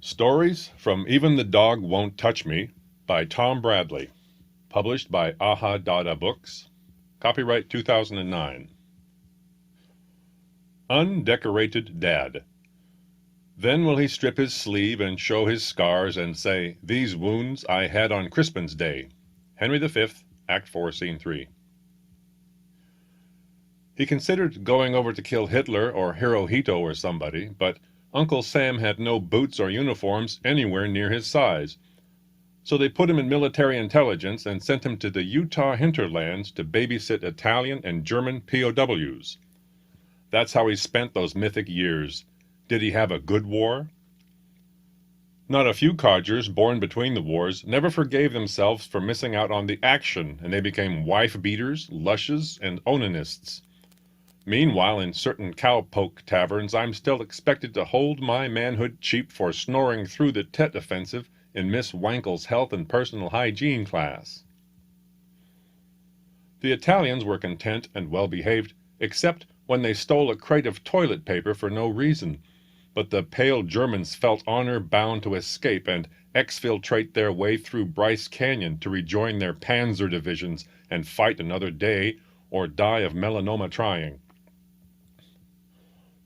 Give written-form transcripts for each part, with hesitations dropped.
Stories from Even the Dog Won't Touch Me by Tom Bradley, published by Ahadada Books, copyright 2009. Undecorated Dad. Then will he strip his sleeve and show his scars and say, "These wounds I had on Crispin's Day." Henry V, Act 4, Scene 3. He considered going over to kill Hitler or Hirohito or somebody, but Uncle Sam had no boots or uniforms anywhere near his size. So they put him in military intelligence and sent him to the Utah hinterlands to babysit Italian and German POWs. That's how he spent those mythic years. Did he have a good war? Not a few codgers born between the wars never forgave themselves for missing out on the action, and they became wife-beaters, lushes, and onanists. Meanwhile, in certain cowpoke taverns, I'm still expected to hold my manhood cheap for snoring through the Tet offensive in Miss Wankel's health and personal hygiene class. The Italians were content and well-behaved, except when they stole a crate of toilet paper for no reason. But the pale Germans felt honor-bound to escape and exfiltrate their way through Bryce Canyon to rejoin their panzer divisions and fight another day or die of melanoma trying.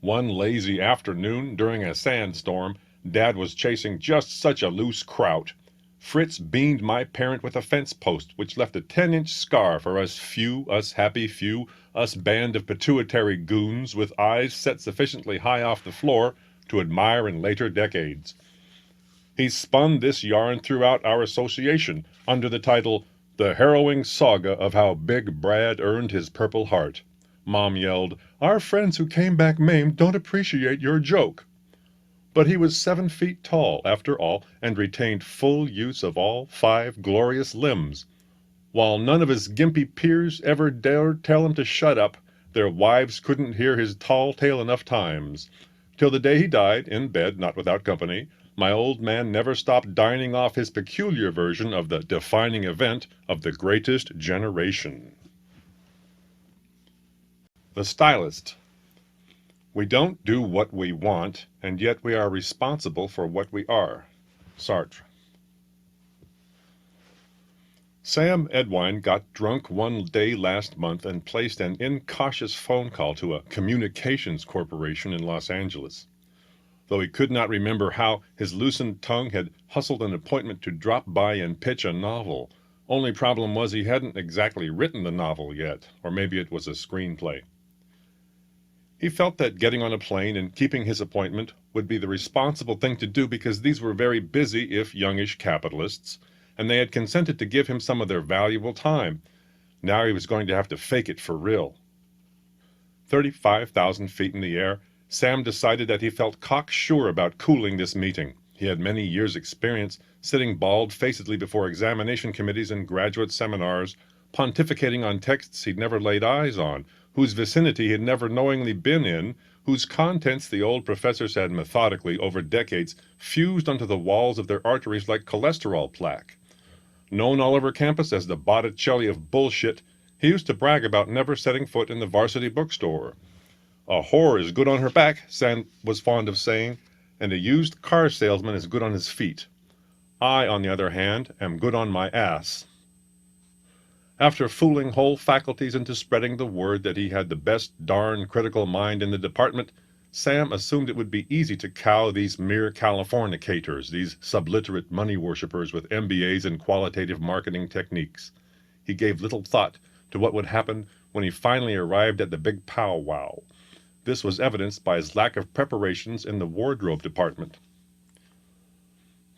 One lazy afternoon, during a sandstorm, Dad was chasing just such a loose kraut. Fritz beamed my parent with a fence post, which left a 10-inch scar for us happy few, us band of pituitary goons with eyes set sufficiently high off the floor to admire in later decades. He spun this yarn throughout our association under the title, "The Harrowing Saga of How Big Brad Earned His Purple Heart." Mom yelled, "Our friends who came back maimed don't appreciate your joke." But he was 7 feet tall, after all, and retained full use of all 5 glorious limbs. While none of his gimpy peers ever dared tell him to shut up, their wives couldn't hear his tall tale enough times. Till the day he died, in bed, not without company, my old man never stopped dining off his peculiar version of the defining event of the greatest generation. The Stylist. We don't do what we want, and yet we are responsible for what we are. Sartre. Sam Edwine got drunk one day last month and placed an incautious phone call to a communications corporation in Los Angeles. Though he could not remember how, his loosened tongue had hustled an appointment to drop by and pitch a novel. Only problem was he hadn't exactly written the novel yet, or maybe it was a screenplay. He felt that getting on a plane and keeping his appointment would be the responsible thing to do because these were very busy, if youngish, capitalists, and they had consented to give him some of their valuable time. Now he was going to have to fake it for real. 35,000 feet in the air, Sam decided that he felt cocksure about cooling this meeting. He had many years' experience sitting bald-facedly before examination committees and graduate seminars, pontificating on texts he'd never laid eyes on, whose vicinity he had never knowingly been in, whose contents the old professors had methodically, over decades, fused onto the walls of their arteries like cholesterol plaque. Known all over campus as the Botticelli of bullshit, he used to brag about never setting foot in the varsity bookstore. "A whore is good on her back," Sam was fond of saying, "and a used car salesman is good on his feet. I, on the other hand, am good on my ass." After fooling whole faculties into spreading the word that he had the best darn critical mind in the department, Sam assumed it would be easy to cow these mere Californicators, these subliterate money worshippers with MBAs in qualitative marketing techniques. He gave little thought to what would happen when he finally arrived at the big powwow. This was evidenced by his lack of preparations in the wardrobe department.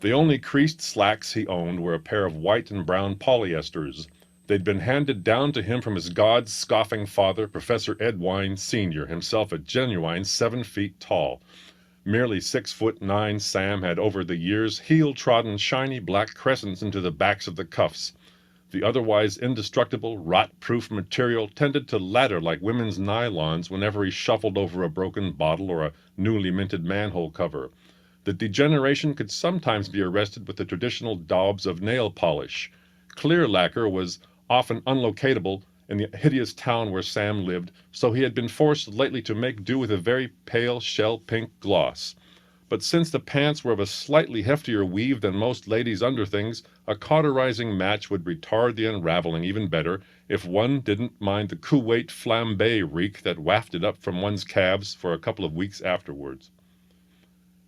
The only creased slacks he owned were a pair of white and brown polyesters. They'd been handed down to him from his God-scoffing father, Professor Edwine Sr., himself a genuine 7 feet tall. Merely 6'9", Sam had over the years heel-trodden shiny black crescents into the backs of the cuffs. The otherwise indestructible, rot-proof material tended to ladder like women's nylons whenever he shuffled over a broken bottle or a newly minted manhole cover. The degeneration could sometimes be arrested with the traditional daubs of nail polish. Clear lacquer was often unlocatable in the hideous town where Sam lived, so he had been forced lately to make do with a very pale shell-pink gloss. but since the pants were of a slightly heftier weave than most ladies' underthings, a cauterizing match would retard the unraveling even better if one didn't mind the Kuwait flambe reek that wafted up from one's calves for a couple of weeks afterwards.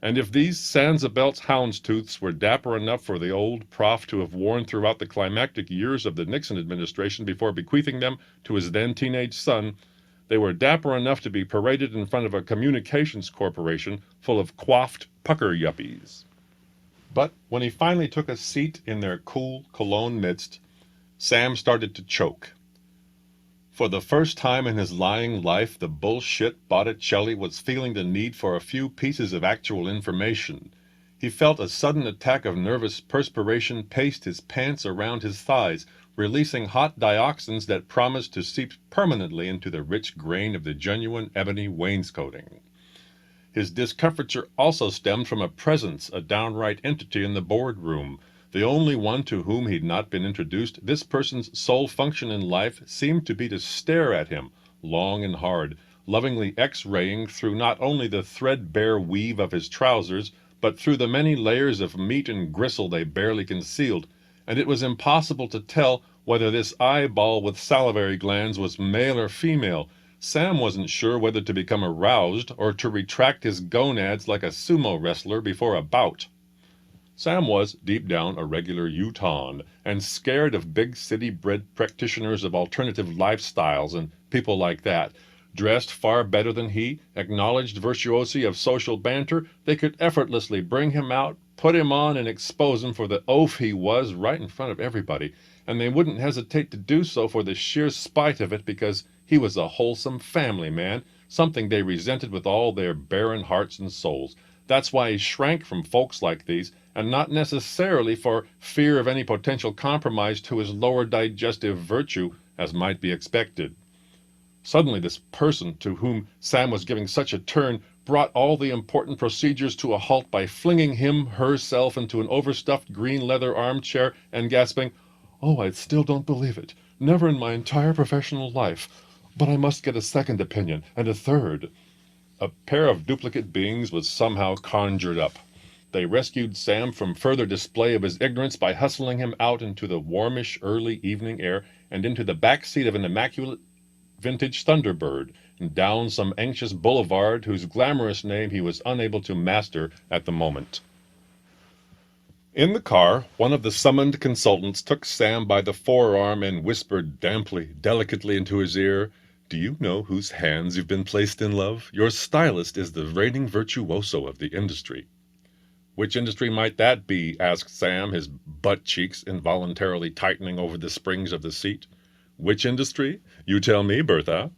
And if these Sansa-Belt's houndstooths were dapper enough for the old prof to have worn throughout the climactic years of the Nixon administration before bequeathing them to his then teenage son, they were dapper enough to be paraded in front of a communications corporation full of coiffed pucker yuppies. But when he finally took a seat in their cool cologne midst, Sam started to choke. For the first time in his lying life, the bullshit Botticelli was feeling the need for a few pieces of actual information. He felt a sudden attack of nervous perspiration paste his pants around his thighs, releasing hot dioxins that promised to seep permanently into the rich grain of the genuine ebony wainscoting. His discomfiture also stemmed from a presence, a downright entity in the boardroom. The only one to whom he'd not been introduced, this person's sole function in life seemed to be to stare at him, long and hard, lovingly X-raying through not only the threadbare weave of his trousers, but through the many layers of meat and gristle they barely concealed, and it was impossible to tell whether this eyeball with salivary glands was male or female. Sam wasn't sure whether to become aroused or to retract his gonads like a sumo wrestler before a bout. Sam was, deep down, a regular Utahn, and scared of big city-bred practitioners of alternative lifestyles and people like that. Dressed far better than he, acknowledged virtuosi of social banter, they could effortlessly bring him out, put him on, and expose him for the oaf he was right in front of everybody, and they wouldn't hesitate to do so for the sheer spite of it because he was a wholesome family man, something they resented with all their barren hearts and souls. That's why he shrank from folks like these, and not necessarily for fear of any potential compromise to his lower digestive virtue, as might be expected. Suddenly this person, to whom Sam was giving such a turn, brought all the important procedures to a halt by flinging herself into an overstuffed green leather armchair and gasping, "Oh, I still don't believe it. Never in my entire professional life. But I must get a second opinion, and a third." A pair of duplicate beings was somehow conjured up. They rescued Sam from further display of his ignorance by hustling him out into the warmish early evening air and into the back seat of an immaculate vintage Thunderbird, and down some anxious boulevard whose glamorous name he was unable to master at the moment. In the car, one of the summoned consultants took Sam by the forearm and whispered damply, delicately into his ear, "Do you know whose hands you've been placed in, love? Your stylist is the reigning virtuoso of the industry." "Which industry might that be?" asked Sam, his butt cheeks involuntarily tightening over the springs of the seat. "Which industry? You tell me, Bertha."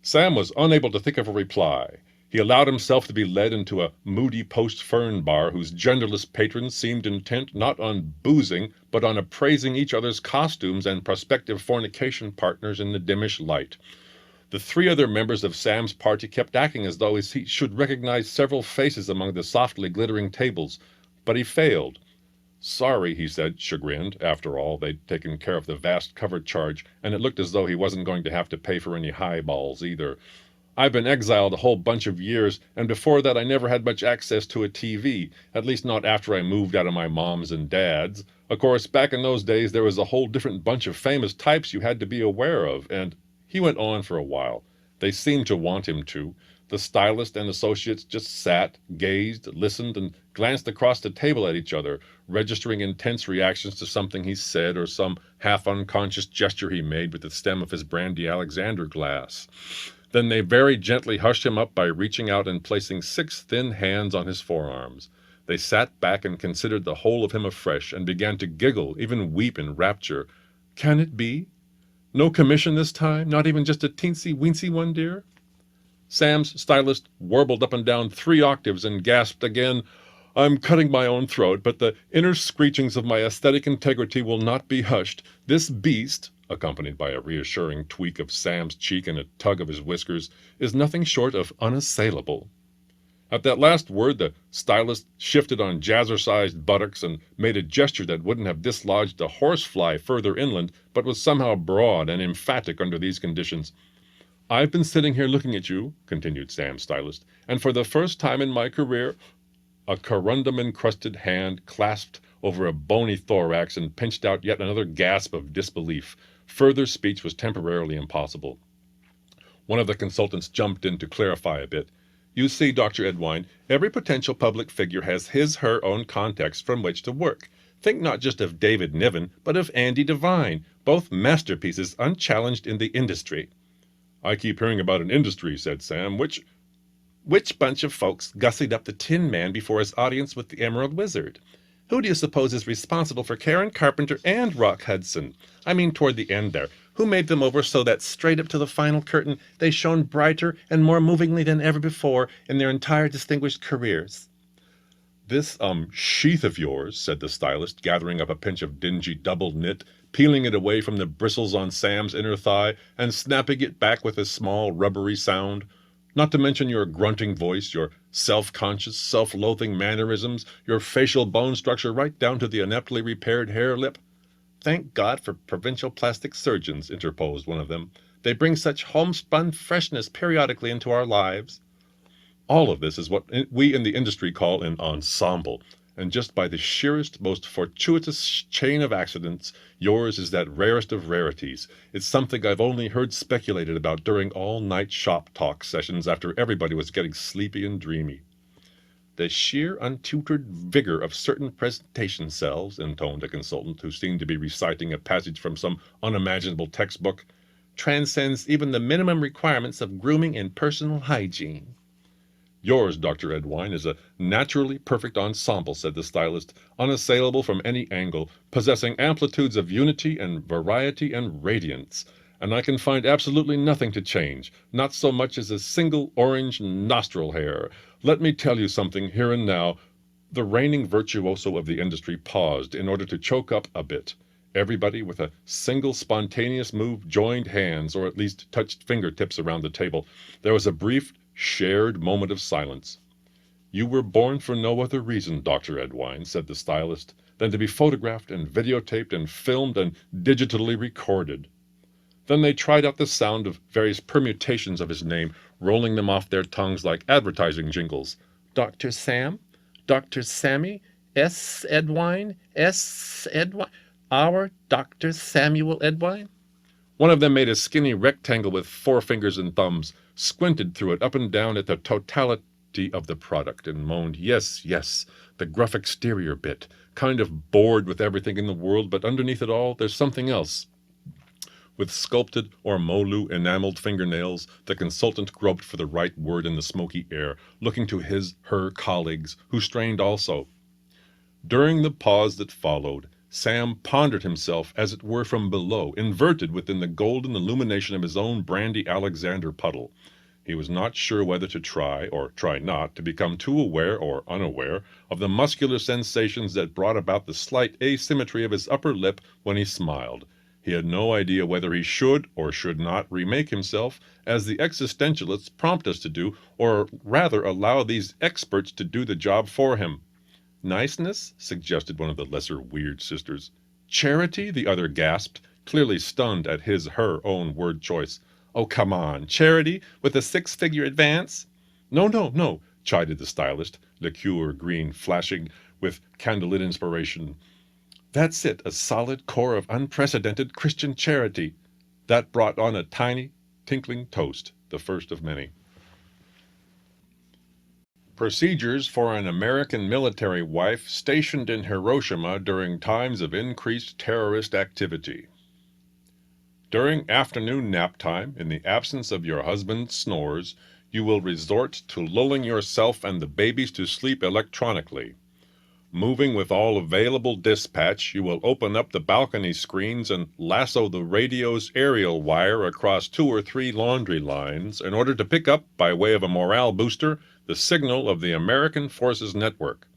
Sam was unable to think of a reply. He allowed himself to be led into a moody post-fern bar whose genderless patrons seemed intent not on boozing, but on appraising each other's costumes and prospective fornication partners in the dimmish light. The three other members of Sam's party kept acting as though he should recognize several faces among the softly glittering tables, but he failed. "Sorry," he said, chagrined. After all, they'd taken care of the vast cover charge, and it looked as though he wasn't going to have to pay for any highballs either. "I've been exiled a whole bunch of years, and before that I never had much access to a TV, at least not after I moved out of my mom's and dad's. Of course, back in those days there was a whole different bunch of famous types you had to be aware of, and—" He went on for a while. They seemed to want him to. The stylist and associates just sat, gazed, listened, and glanced across the table at each other, registering intense reactions to something he said or some half-unconscious gesture he made with the stem of his brandy Alexander glass. Then they very gently hushed him up by reaching out and placing 6 thin hands on his forearms. They sat back and considered the whole of him afresh, and began to giggle, even weep in rapture. "Can it be? No commission this time? Not even just a teensy-weensy one, dear?" Sam's stylist warbled up and down 3 octaves and gasped again, "I'm cutting my own throat, but the inner screechings of my aesthetic integrity will not be hushed. This beast," accompanied by a reassuring tweak of Sam's cheek and a tug of his whiskers, "is nothing short of unassailable." At that last word the stylist shifted on jazzercised buttocks and made a gesture that wouldn't have dislodged a horsefly further inland, but was somehow broad and emphatic under these conditions. "I've been sitting here looking at you," continued Sam's stylist, "and for the first time in my career A corundum-encrusted hand clasped over a bony thorax and pinched out yet another gasp of disbelief. Further speech was temporarily impossible. One of the consultants jumped in to clarify a bit. You see, Dr. Edwine, every potential public figure has his/her own context from which to work. Think not just of David Niven, but of Andy Devine, both masterpieces unchallenged in the industry. I keep hearing about an industry, said Sam. Which bunch of folks gussied up the Tin Man before his audience with the Emerald Wizard? Who do you suppose is responsible for Karen Carpenter and Rock Hudson? I mean, toward the end there. Who made them over so that straight up to the final curtain they shone brighter and more movingly than ever before in their entire distinguished careers? This, sheath of yours, said the stylist, gathering up a pinch of dingy double knit, peeling it away from the bristles on Sam's inner thigh, and snapping it back with a small rubbery sound. Not to mention your grunting voice, your self-conscious, self-loathing mannerisms, your facial bone structure right down to the ineptly repaired hair lip. Thank God for provincial plastic surgeons, interposed one of them. They bring such homespun freshness periodically into our lives. All of this is what we in the industry call an ensemble, and just by the sheerest, most fortuitous chain of accidents, yours is that rarest of rarities. It's something I've only heard speculated about during all-night shop talk sessions after everybody was getting sleepy and dreamy. The sheer untutored vigor of certain presentation selves, intoned a consultant who seemed to be reciting a passage from some unimaginable textbook, transcends even the minimum requirements of grooming and personal hygiene. Yours, Dr. Edwine, is a naturally perfect ensemble, said the stylist, unassailable from any angle, possessing amplitudes of unity and variety and radiance, and I can find absolutely nothing to change, not so much as a single orange nostril hair. Let me tell you something here and now. The reigning virtuoso of the industry paused in order to choke up a bit. Everybody, with a single spontaneous move, joined hands, or at least touched fingertips around the table. There was a brief, shared moment of silence. You were born for no other reason, Dr. Edwine, said the stylist, than to be photographed and videotaped and filmed and digitally recorded. Then they tried out the sound of various permutations of his name, rolling them off their tongues like advertising jingles. Dr. Sam? Dr. Sammy? S. Edwine? S. Edwine? Our Dr. Samuel Edwine? One of them made a skinny rectangle with 4 fingers and thumbs, squinted through it up and down at the totality of the product, and moaned, yes, yes, the gruff exterior bit, kind of bored with everything in the world, but underneath it all there's something else. With sculpted or molu enameled fingernails, the consultant groped for the right word in the smoky air, looking to her colleagues, who strained also. During the pause that followed, Sam pondered himself as it were from below, inverted within the golden illumination of his own brandy Alexander puddle. He was not sure whether to try, or try not, to become too aware or unaware of the muscular sensations that brought about the slight asymmetry of his upper lip when he smiled. He had no idea whether he should or should not remake himself, as the existentialists prompt us to do, or rather allow these experts to do the job for him. Niceness? Suggested one of the lesser weird sisters. Charity? The other gasped, clearly stunned at her own word choice. Oh, come on, charity? With a 6-figure advance? No, chided the stylist, liqueur green flashing with candlelit inspiration. That's it, a solid core of unprecedented Christian charity. That brought on a tiny, tinkling toast, the first of many. Procedures for an American military wife stationed in Hiroshima during times of increased terrorist activity. During afternoon nap time, in the absence of your husband's snores, you will resort to lulling yourself and the babies to sleep electronically. Moving with all available dispatch, you will open up the balcony screens and lasso the radio's aerial wire across 2 or 3 laundry lines in order to pick up, by way of a morale booster, the signal of the American Forces Network.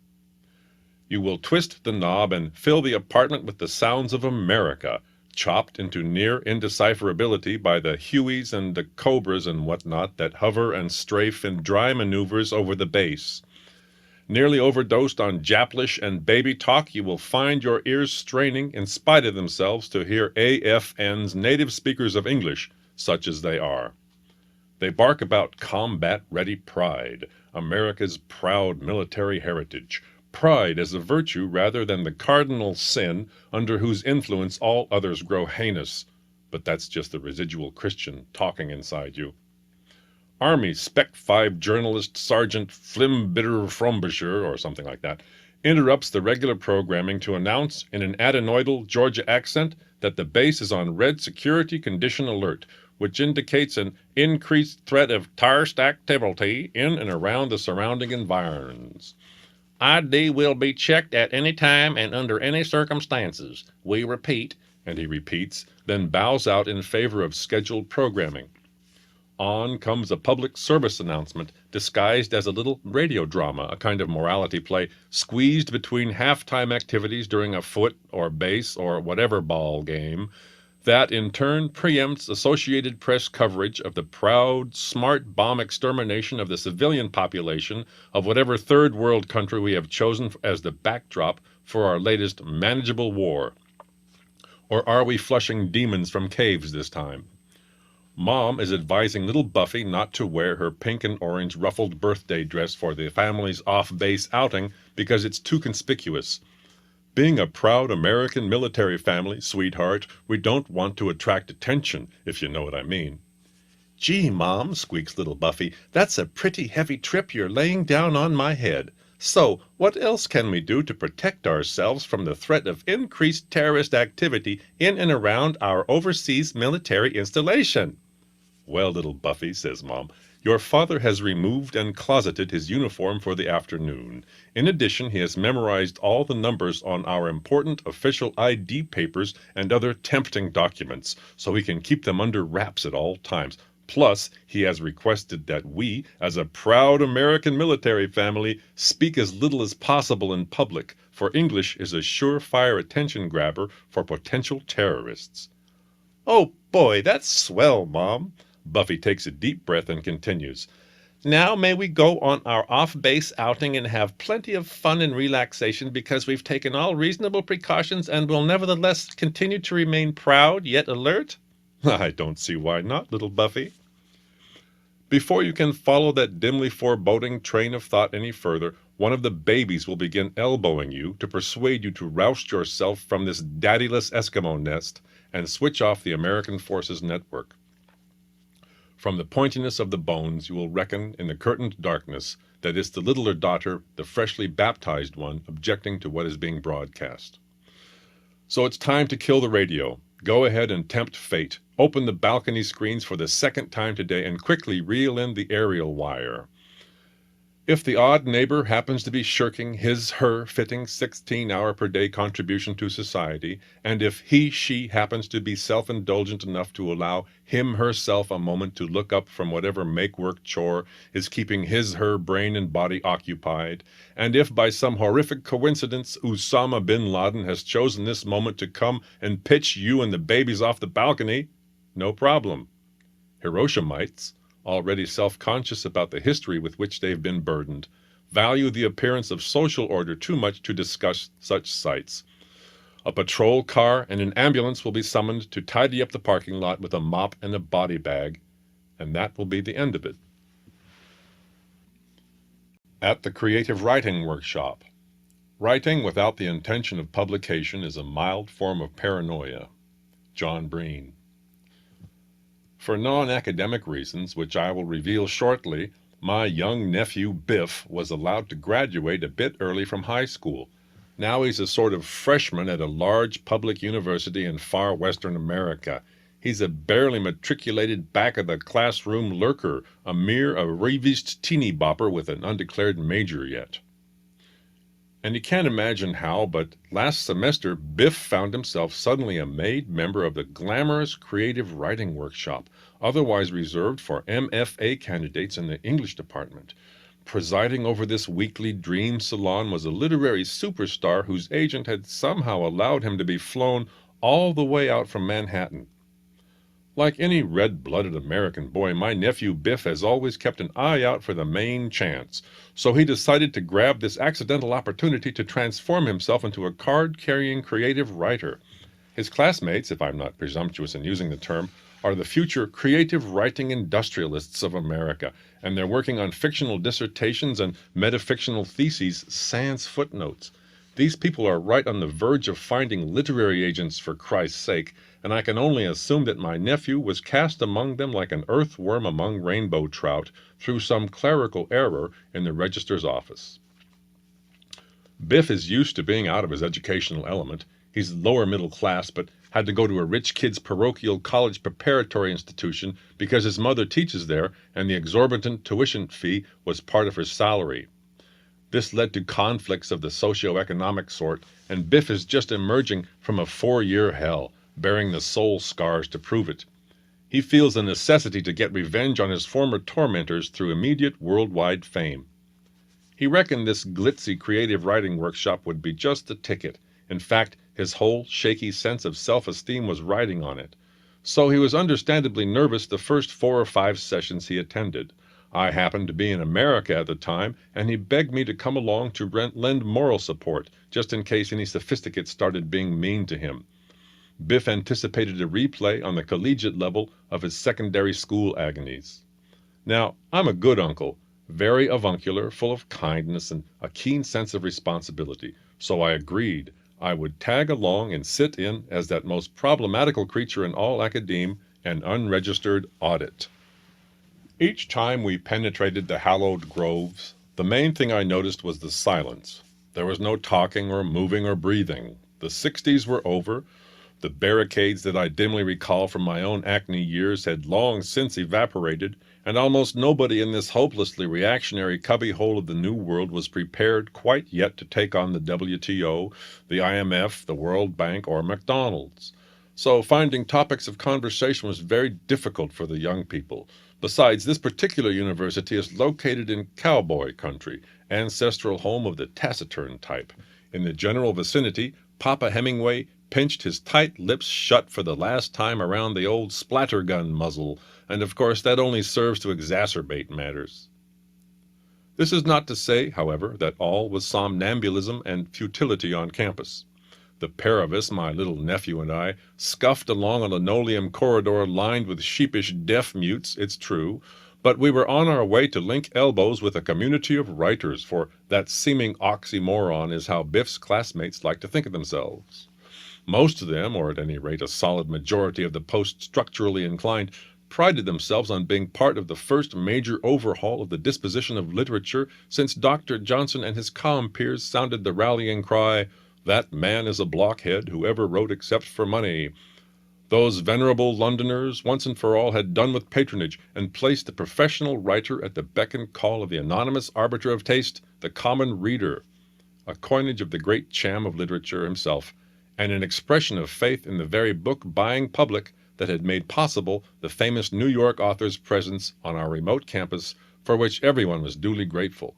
You will twist the knob and fill the apartment with the sounds of America, chopped into near indecipherability by the Hueys and the Cobras and whatnot that hover and strafe in dry maneuvers over the base. Nearly overdosed on Japlish and baby talk, you will find your ears straining in spite of themselves to hear AFN's native speakers of English, such as they are. They bark about combat-ready pride, America's proud military heritage. Pride as a virtue rather than the cardinal sin under whose influence all others grow heinous. But that's just the residual Christian talking inside you. Army Spec 5 journalist Sergeant Flimbitter Frobisher, or something like that, interrupts the regular programming to announce in an adenoidal Georgia accent that the base is on red security condition alert, which indicates an increased threat of terrorist activity in and around the surrounding environs. ID will be checked at any time and under any circumstances. We repeat, and he repeats, then bows out in favor of scheduled programming. On comes a public service announcement disguised as a little radio drama, a kind of morality play, squeezed between halftime activities during a foot or base or whatever ball game, that in turn preempts Associated Press coverage of the proud, smart bomb extermination of the civilian population of whatever third world country we have chosen as the backdrop for our latest manageable war. Or are we flushing demons from caves this time? Mom is advising little Buffy not to wear her pink and orange ruffled birthday dress for the family's off-base outing because it's too conspicuous. Being a proud American military family, sweetheart, we don't want to attract attention, if you know what I mean. Gee, Mom, squeaks little Buffy, that's a pretty heavy trip you're laying down on my head. So, what else can we do to protect ourselves from the threat of increased terrorist activity in and around our overseas military installation? Well, little Buffy, says Mom, your father has removed and closeted his uniform for the afternoon. In addition, he has memorized all the numbers on our important official ID papers and other tempting documents, so he can keep them under wraps at all times. Plus, he has requested that we, as a proud American military family, speak as little as possible in public, for English is a surefire attention grabber for potential terrorists. Oh boy, that's swell, Mom. Buffy takes a deep breath and continues. Now may we go on our off-base outing and have plenty of fun and relaxation because we've taken all reasonable precautions and will nevertheless continue to remain proud yet alert? I don't see why not, little Buffy. Before you can follow that dimly foreboding train of thought any further, one of the babies will begin elbowing you to persuade you to roust yourself from this daddyless Eskimo nest and switch off the American Forces Network. From the pointiness of the bones you will reckon in the curtained darkness that it's the littler daughter, the freshly baptized one, objecting to what is being broadcast. So it's time to kill the radio. Go ahead and tempt fate. Open the balcony screens for the second time today and quickly reel in the aerial wire. If the odd neighbor happens to be shirking her fitting 16-hour-per-day contribution to society, and if she happens to be self-indulgent enough to allow herself a moment to look up from whatever make-work chore is keeping her brain and body occupied, and if by some horrific coincidence Osama bin Laden has chosen this moment to come and pitch you and the babies off the balcony, no problem. Hiroshimites, already self-conscious about the history with which they've been burdened, value the appearance of social order too much to discuss such sights. A patrol car and an ambulance will be summoned to tidy up the parking lot with a mop and a body bag, and that will be the end of it. At the Creative Writing Workshop. Writing without the intention of publication is a mild form of paranoia. John Breen. For non-academic reasons, which I will reveal shortly, my young nephew Biff was allowed to graduate a bit early from high school. Now he's a sort of freshman at a large public university in far western America. He's a barely matriculated back-of-the-classroom lurker, a mere arrivist teeny-bopper with an undeclared major yet. And you can't imagine how, but last semester Biff found himself suddenly a made member of the glamorous Creative Writing Workshop, otherwise reserved for MFA candidates in the English department. Presiding over this weekly dream salon was a literary superstar whose agent had somehow allowed him to be flown all the way out from Manhattan. Like any red-blooded American boy, my nephew Biff has always kept an eye out for the main chance, so he decided to grab this accidental opportunity to transform himself into a card-carrying creative writer. His classmates, if I'm not presumptuous in using the term, are the future creative writing industrialists of America, and they're working on fictional dissertations and metafictional theses sans footnotes. These people are right on the verge of finding literary agents, for Christ's sake, and I can only assume that my nephew was cast among them like an earthworm among rainbow trout through some clerical error in the registrar's office. Biff is used to being out of his educational element. He's lower middle class, but had to go to a rich kid's parochial college preparatory institution because his mother teaches there and the exorbitant tuition fee was part of her salary. This led to conflicts of the socio-economic sort, and Biff is just emerging from a 4-year hell, bearing the soul scars to prove it. He feels the necessity to get revenge on his former tormentors through immediate worldwide fame. He reckoned this glitzy creative writing workshop would be just the ticket. In fact, his whole shaky sense of self-esteem was riding on it. So he was understandably nervous the first 4 or 5 sessions he attended. I happened to be in America at the time, and he begged me to come along to lend moral support, just in case any sophisticates started being mean to him. Biff anticipated a replay on the collegiate level of his secondary school agonies. Now, I'm a good uncle, very avuncular, full of kindness and a keen sense of responsibility, so I agreed I would tag along and sit in as that most problematical creature in all academe, an unregistered audit. Each time we penetrated the hallowed groves, the main thing I noticed was the silence. There was no talking or moving or breathing. The 60s were over. The barricades that I dimly recall from my own Acne years had long since evaporated, and almost nobody in this hopelessly reactionary cubbyhole of the New World was prepared quite yet to take on the WTO, the IMF, the World Bank, or McDonald's. So finding topics of conversation was very difficult for the young people. Besides, this particular university is located in cowboy country, ancestral home of the taciturn type. In the general vicinity, Papa Hemingway pinched his tight lips shut for the last time around the old splattergun muzzle, and of course that only serves to exacerbate matters. This is not to say, however, that all was somnambulism and futility on campus. The pair of us, my little nephew and I, scuffed along a linoleum corridor lined with sheepish deaf-mutes, it's true, but we were on our way to link elbows with a community of writers, for that seeming oxymoron is how Biff's classmates like to think of themselves. Most of them, or at any rate a solid majority of the post-structurally inclined, prided themselves on being part of the first major overhaul of the disposition of literature since Dr. Johnson and his compeers sounded the rallying cry, "That man is a blockhead who ever wrote except for money." Those venerable Londoners, once and for all, had done with patronage and placed the professional writer at the beck and call of the anonymous arbiter of taste, the common reader, a coinage of the great Cham of literature himself, and an expression of faith in the very book-buying public that had made possible the famous New York author's presence on our remote campus, for which everyone was duly grateful.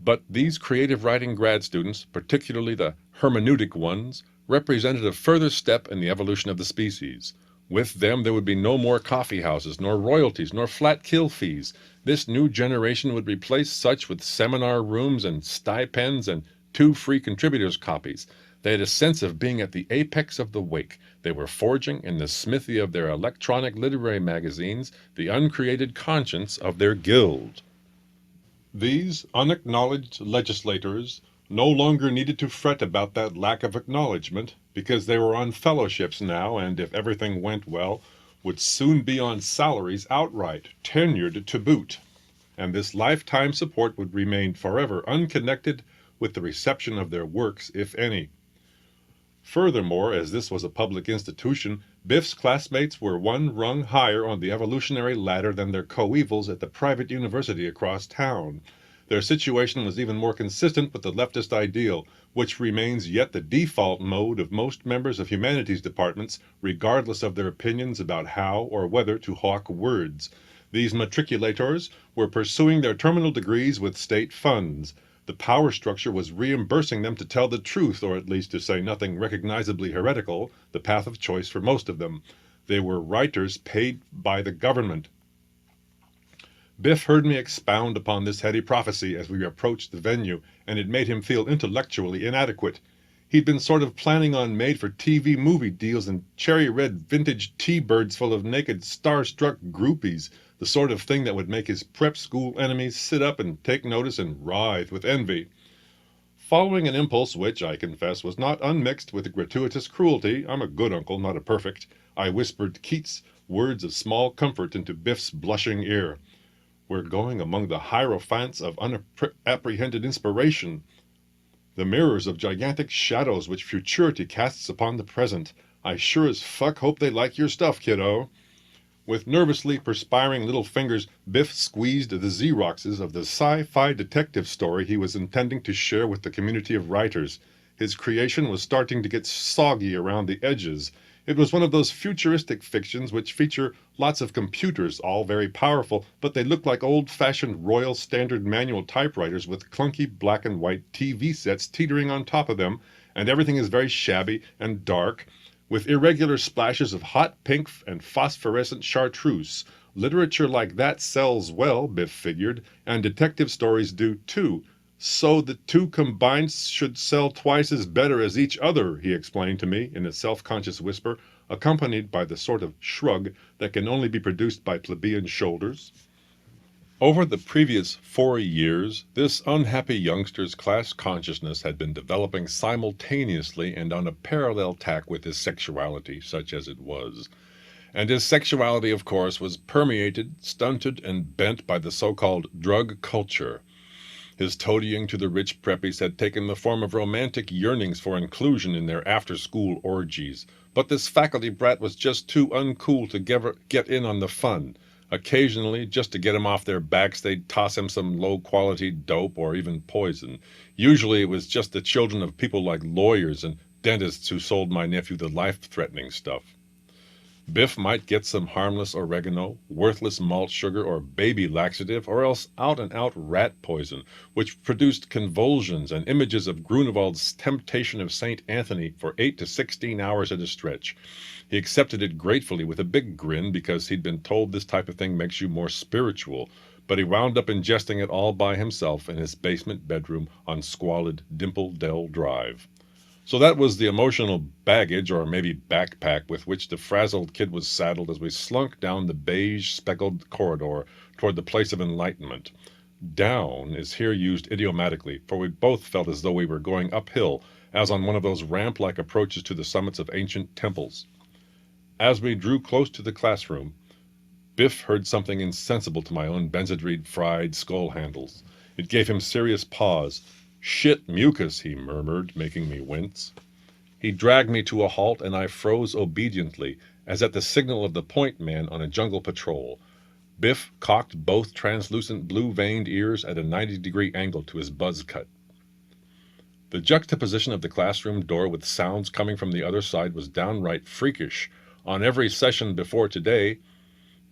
But these creative writing grad students, particularly the hermeneutic ones, represented a further step in the evolution of the species. With them there would be no more coffee houses, nor royalties, nor flat kill fees. This new generation would replace such with seminar rooms and stipends and 2 free contributors' copies. They had a sense of being at the apex of the wake. They were forging in the smithy of their electronic literary magazines the uncreated conscience of their guild. These unacknowledged legislators no longer needed to fret about that lack of acknowledgment, because they were on fellowships now, and if everything went well, would soon be on salaries outright, tenured to boot, and this lifetime support would remain forever unconnected with the reception of their works, if any. Furthermore, as this was a public institution, Biff's classmates were one rung higher on the evolutionary ladder than their coevals at the private university across town. Their situation was even more consistent with the leftist ideal, which remains yet the default mode of most members of humanities departments, regardless of their opinions about how or whether to hawk words. These matriculators were pursuing their terminal degrees with state funds. The power structure was reimbursing them to tell the truth, or at least to say nothing recognizably heretical, the path of choice for most of them. They were writers paid by the government. Biff heard me expound upon this heady prophecy as we approached the venue, and it made him feel intellectually inadequate. He'd been sort of planning on made-for-TV movie deals and cherry-red vintage T-birds full of naked starstruck groupies, the sort of thing that would make his prep school enemies sit up and take notice and writhe with envy. Following an impulse which, I confess, was not unmixed with gratuitous cruelty, I'm a good uncle, not a perfect, I whispered Keats' words of small comfort into Biff's blushing ear. We're going among the hierophants of unapprehended inspiration, the mirrors of gigantic shadows which futurity casts upon the present. I sure as fuck hope they like your stuff, kiddo. With nervously perspiring little fingers, Biff squeezed the Xeroxes of the sci-fi detective story he was intending to share with the community of writers. His creation was starting to get soggy around the edges. It was one of those futuristic fictions which feature lots of computers, all very powerful, but they look like old-fashioned Royal Standard Manual typewriters with clunky black and white TV sets teetering on top of them, and everything is very shabby and dark, with irregular splashes of hot pink and phosphorescent chartreuse. Literature like that sells well, Biff figured, and detective stories do too. So the two combined should sell twice as better as each other, he explained to me in a self-conscious whisper, accompanied by the sort of shrug that can only be produced by plebeian shoulders. Over the previous 4 years, this unhappy youngster's class consciousness had been developing simultaneously and on a parallel tack with his sexuality, such as it was. And his sexuality, of course, was permeated, stunted, and bent by the so-called drug culture. His toadying to the rich preppies had taken the form of romantic yearnings for inclusion in their after-school orgies, but this faculty brat was just too uncool to get in on the fun. Occasionally, just to get him off their backs, they'd toss him some low-quality dope or even poison. Usually it was just the children of people like lawyers and dentists who sold my nephew the life-threatening stuff. Biff might get some harmless oregano, worthless malt sugar, or baby laxative, or else out-and-out rat poison, which produced convulsions and images of Grunewald's Temptation of St. Anthony for 8 to 16 hours at a stretch. He accepted it gratefully with a big grin because he'd been told this type of thing makes you more spiritual, but he wound up ingesting it all by himself in his basement bedroom on squalid Dimple Dell Drive. So that was the emotional baggage, or maybe backpack, with which the frazzled kid was saddled as we slunk down the beige-speckled corridor toward the place of enlightenment. Down is here used idiomatically, for we both felt as though we were going uphill, as on one of those ramp-like approaches to the summits of ancient temples. As we drew close to the classroom, Biff heard something insensible to my own Benzedrine fried skull handles. It gave him serious pause. "Shit mucus," he murmured, making me wince. He dragged me to a halt, and I froze obediently, as at the signal of the point man on a jungle patrol. Biff cocked both translucent blue-veined ears at a 90-degree angle to his buzz cut. The juxtaposition of the classroom door with sounds coming from the other side was downright freakish. On every session before today,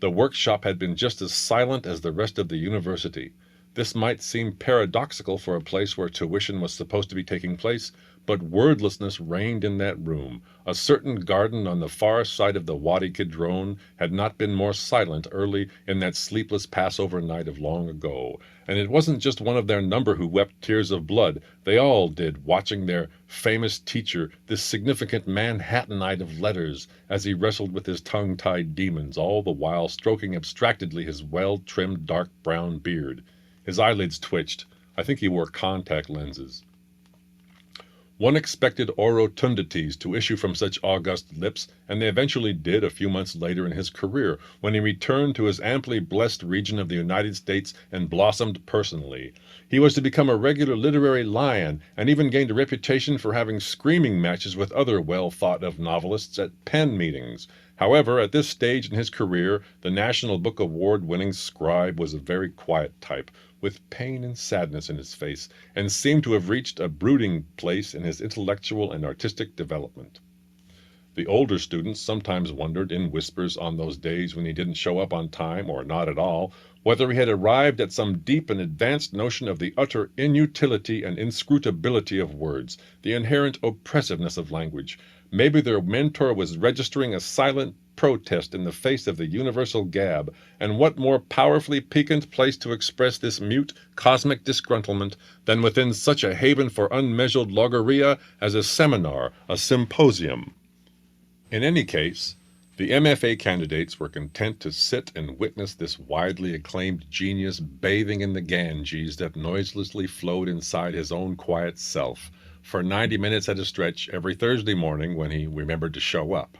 the workshop had been just as silent as the rest of the university. This might seem paradoxical for a place where tuition was supposed to be taking place, but wordlessness reigned in that room. A certain garden on the far side of the Wadi Kidron had not been more silent early in that sleepless Passover night of long ago, and it wasn't just one of their number who wept tears of blood. They all did, watching their famous teacher, this significant Manhattanite of letters, as he wrestled with his tongue-tied demons, all the while stroking abstractedly his well-trimmed dark brown beard. His eyelids twitched. I think he wore contact lenses. One expected orotundities to issue from such august lips, and they eventually did a few months later in his career, when he returned to his amply blessed region of the United States and blossomed personally. He was to become a regular literary lion, and even gained a reputation for having screaming matches with other well-thought-of novelists at pen meetings. However, at this stage in his career, the National Book Award-winning scribe was a very quiet type, with pain and sadness in his face, and seemed to have reached a brooding place in his intellectual and artistic development. The older students sometimes wondered in whispers on those days when he didn't show up on time, or not at all, whether he had arrived at some deep and advanced notion of the utter inutility and inscrutability of words, the inherent oppressiveness of language. Maybe their mentor was registering a silent protest in the face of the universal gab, and what more powerfully piquant place to express this mute, cosmic disgruntlement than within such a haven for unmeasured logorrhea as a seminar, a symposium? In any case, the MFA candidates were content to sit and witness this widely acclaimed genius bathing in the Ganges that noiselessly flowed inside his own quiet self, for 90 minutes at a stretch every Thursday morning when he remembered to show up.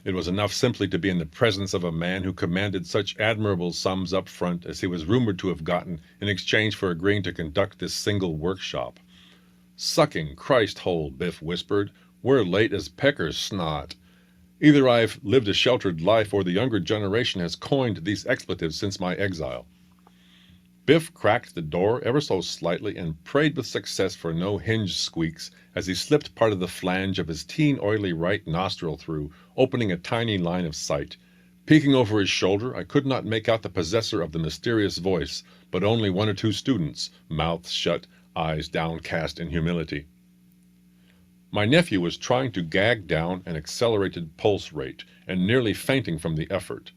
It was enough simply to be in the presence of a man who commanded such admirable sums up front as he was rumored to have gotten in exchange for agreeing to conduct this single workshop. "Sucking Christ hole," Biff whispered. "We're late as pecker's snot." Either I've lived a sheltered life or the younger generation has coined these expletives since my exile. Biff cracked the door ever so slightly and prayed with success for no hinge squeaks as he slipped part of the flange of his teen-oily right nostril through, opening a tiny line of sight. Peeking over his shoulder, I could not make out the possessor of the mysterious voice, but only one or two students, mouths shut, eyes downcast in humility. My nephew was trying to gag down an accelerated pulse rate, and nearly fainting from the effort.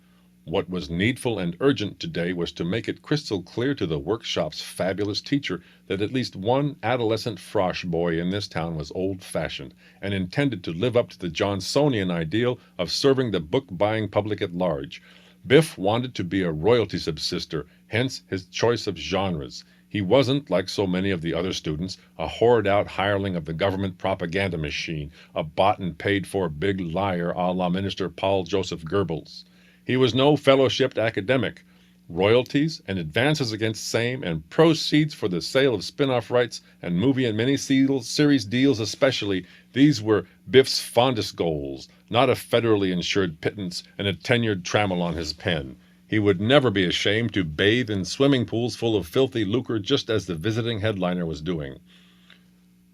What was needful and urgent today was to make it crystal clear to the workshop's fabulous teacher that at least one adolescent frosh boy in this town was old-fashioned, and intended to live up to the Johnsonian ideal of serving the book-buying public at large. Biff wanted to be a royalty subsister, hence his choice of genres. He wasn't, like so many of the other students, a hoard-out hireling of the government propaganda machine, a bought and paid-for big liar a la Minister Paul Joseph Goebbels. He was no fellowshipped academic. Royalties and advances against same and proceeds for the sale of spin-off rights and movie and mini-series deals especially, these were Biff's fondest goals, not a federally insured pittance and a tenured trammel on his pen. He would never be ashamed to bathe in swimming pools full of filthy lucre just as the visiting headliner was doing.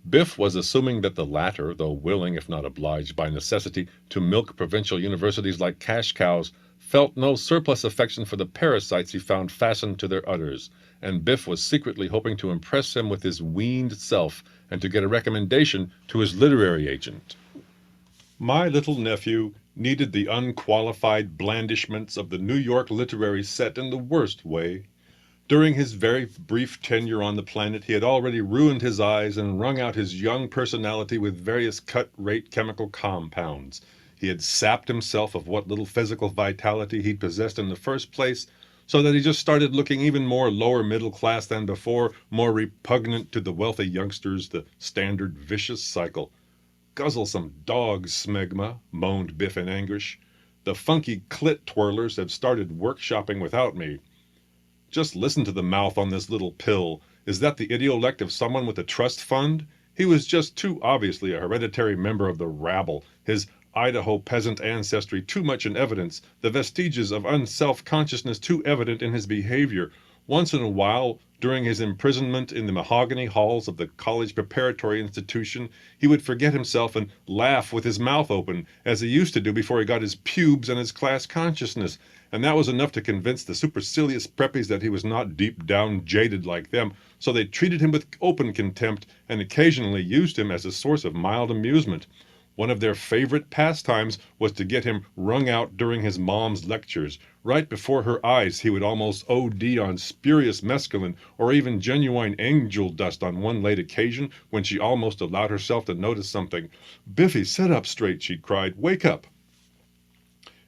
Biff was assuming that the latter, though willing, if not obliged by necessity, to milk provincial universities like cash cows, felt no surplus affection for the parasites he found fastened to their udders, and Biff was secretly hoping to impress him with his weaned self and to get a recommendation to his literary agent. My little nephew needed the unqualified blandishments of the New York literary set in the worst way. During his very brief tenure on the planet, he had already ruined his eyes and wrung out his young personality with various cut-rate chemical compounds. He had sapped himself of what little physical vitality he'd possessed in the first place, so that he just started looking even more lower middle class than before, more repugnant to the wealthy youngsters, the standard vicious cycle. "Guzzle some dog smegma," moaned Biff in anguish. "The funky clit twirlers have started workshopping without me. Just listen to the mouth on this little pill. Is that the idiolect of someone with a trust fund? He was just too obviously a hereditary member of the rabble, his Idaho peasant ancestry too much in evidence, the vestiges of unself-consciousness too evident in his behavior. Once in a while, during his imprisonment in the mahogany halls of the college preparatory institution, he would forget himself and laugh with his mouth open, as he used to do before he got his pubes and his class consciousness, and that was enough to convince the supercilious preppies that he was not deep down jaded like them, so they treated him with open contempt and occasionally used him as a source of mild amusement. One of their favorite pastimes was to get him wrung out during his mom's lectures. Right before her eyes he would almost OD on spurious mescaline or even genuine angel dust on one late occasion when she almost allowed herself to notice something. "Biffy, sit up straight," she cried. "Wake up."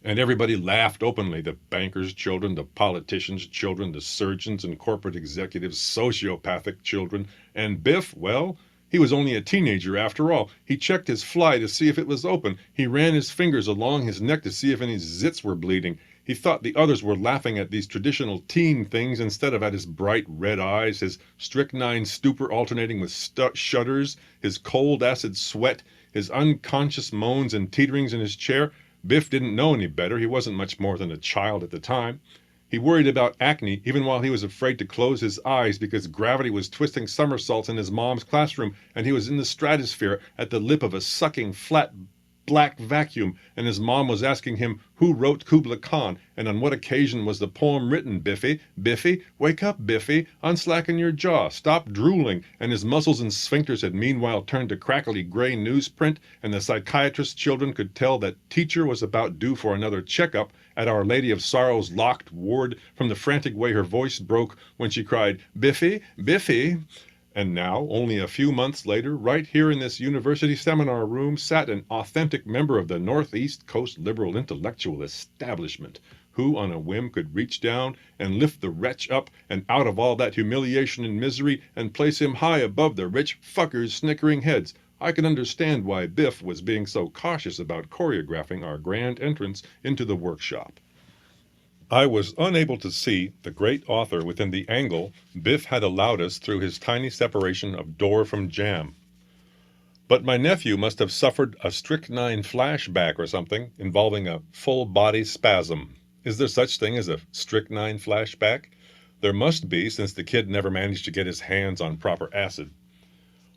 And everybody laughed openly, the bankers' children, the politicians' children, the surgeons and corporate executives' sociopathic children. And Biff, well, he was only a teenager after all. He checked his fly to see if it was open. He ran his fingers along his neck to see if any zits were bleeding. He thought the others were laughing at these traditional teen things instead of at his bright red eyes, his strychnine stupor alternating with shudders, his cold acid sweat, his unconscious moans and teeterings in his chair. Biff didn't know any better. He wasn't much more than a child at the time. He worried about acne even while he was afraid to close his eyes because gravity was twisting somersaults in his mom's classroom and he was in the stratosphere at the lip of a sucking flat black vacuum, and his mom was asking him who wrote Kubla Khan, and on what occasion was the poem written. Biffy, Biffy, wake up, Biffy, unslacken your jaw, stop drooling, and his muscles and sphincters had meanwhile turned to crackly gray newsprint, and the psychiatrist's children could tell that teacher was about due for another checkup at Our Lady of Sorrow's locked ward from the frantic way her voice broke when she cried, Biffy, Biffy. And now, only a few months later, right here in this university seminar room, sat an authentic member of the Northeast Coast liberal intellectual establishment, who on a whim could reach down and lift the wretch up and out of all that humiliation and misery and place him high above the rich fuckers' snickering heads. I can understand why Biff was being so cautious about choreographing our grand entrance into the workshop. I was unable to see the great author within the angle Biff had allowed us through his tiny separation of door from jamb. But my nephew must have suffered a strychnine flashback or something involving a full-body spasm. Is there such thing as a strychnine flashback? There must be, since the kid never managed to get his hands on proper acid.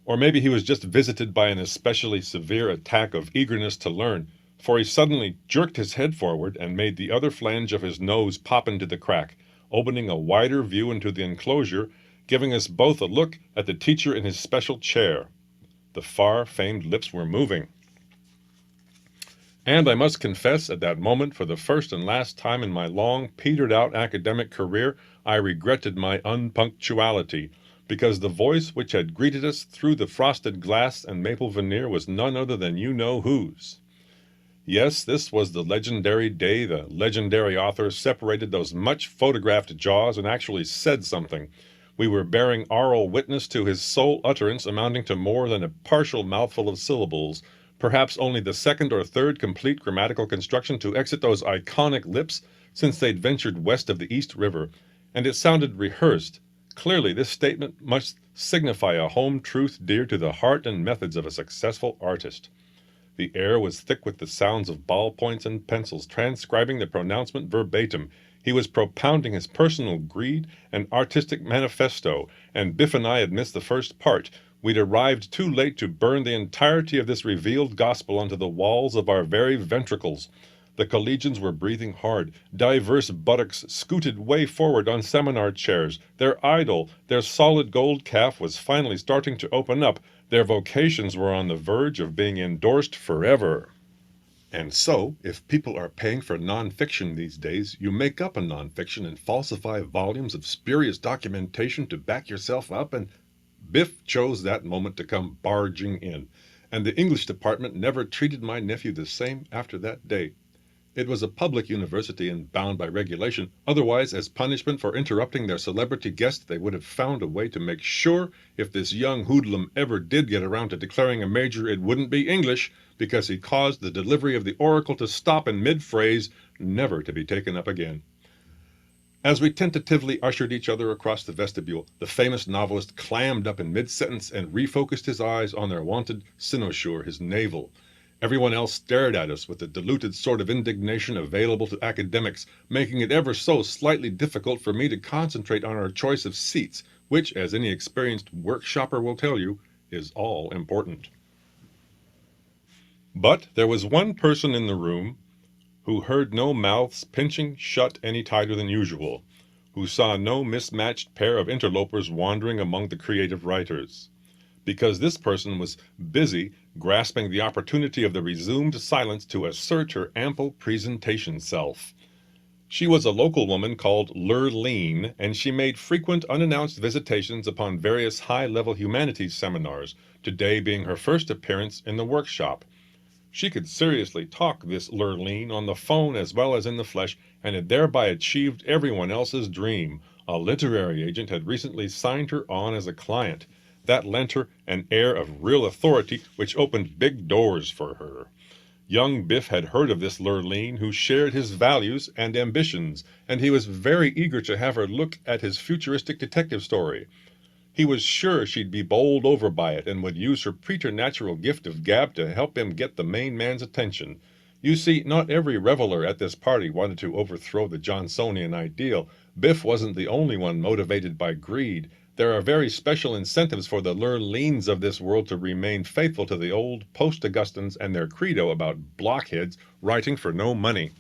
Or maybe he was just visited by an especially severe attack of eagerness to learn, for he suddenly jerked his head forward and made the other flange of his nose pop into the crack, opening a wider view into the enclosure, giving us both a look at the teacher in his special chair. The far-famed lips were moving. And I must confess, at that moment, for the first and last time in my long, petered-out academic career, I regretted my unpunctuality, because the voice which had greeted us through the frosted glass and maple veneer was none other than you-know-whose. Yes, this was the legendary day the legendary author separated those much photographed jaws and actually said something. We were bearing oral witness to his sole utterance amounting to more than a partial mouthful of syllables, perhaps only the second or third complete grammatical construction to exit those iconic lips since they'd ventured west of the East River, and it sounded rehearsed. Clearly, this statement must signify a home truth dear to the heart and methods of a successful artist. The air was thick with the sounds of ballpoints and pencils, transcribing the pronouncement verbatim. He was propounding his personal greed and artistic manifesto, and Biff and I had missed the first part. We'd arrived too late to burn the entirety of this revealed gospel onto the walls of our very ventricles. The collegians were breathing hard. Diverse buttocks scooted way forward on seminar chairs. Their idol, their solid gold calf, was finally starting to open up. Their vocations were on the verge of being endorsed forever. And so, if people are paying for nonfiction these days, you make up a nonfiction and falsify volumes of spurious documentation to back yourself up, and Biff chose that moment to come barging in, and the English department never treated my nephew the same after that day. It was a public university and bound by regulation. Otherwise, as punishment for interrupting their celebrity guest, they would have found a way to make sure if this young hoodlum ever did get around to declaring a major, it wouldn't be English, because he caused the delivery of the oracle to stop in mid-phrase, never to be taken up again. As we tentatively ushered each other across the vestibule, the famous novelist clammed up in mid-sentence and refocused his eyes on their wonted cynosure, his navel. Everyone else stared at us with the diluted sort of indignation available to academics, making it ever so slightly difficult for me to concentrate on our choice of seats, which, as any experienced workshopper will tell you, is all important. But there was one person in the room who heard no mouths pinching shut any tighter than usual, who saw no mismatched pair of interlopers wandering among the creative writers, because this person was busy grasping the opportunity of the resumed silence to assert her ample presentation self. She was a local woman called Lurleen, and she made frequent unannounced visitations upon various high-level humanities seminars, today being her first appearance in the workshop. She could seriously talk, this Lurleen, on the phone as well as in the flesh, and had thereby achieved everyone else's dream. A literary agent had recently signed her on as a client. That lent her an air of real authority which opened big doors for her. Young Biff had heard of this Lurleen, who shared his values and ambitions, and he was very eager to have her look at his futuristic detective story. He was sure she'd be bowled over by it and would use her preternatural gift of gab to help him get the main man's attention. You see, not every reveler at this party wanted to overthrow the Johnsonian ideal. Biff wasn't the only one motivated by greed. There are very special incentives for the Lurleens of this world to remain faithful to the old post-Augustans and their credo about blockheads writing for no money.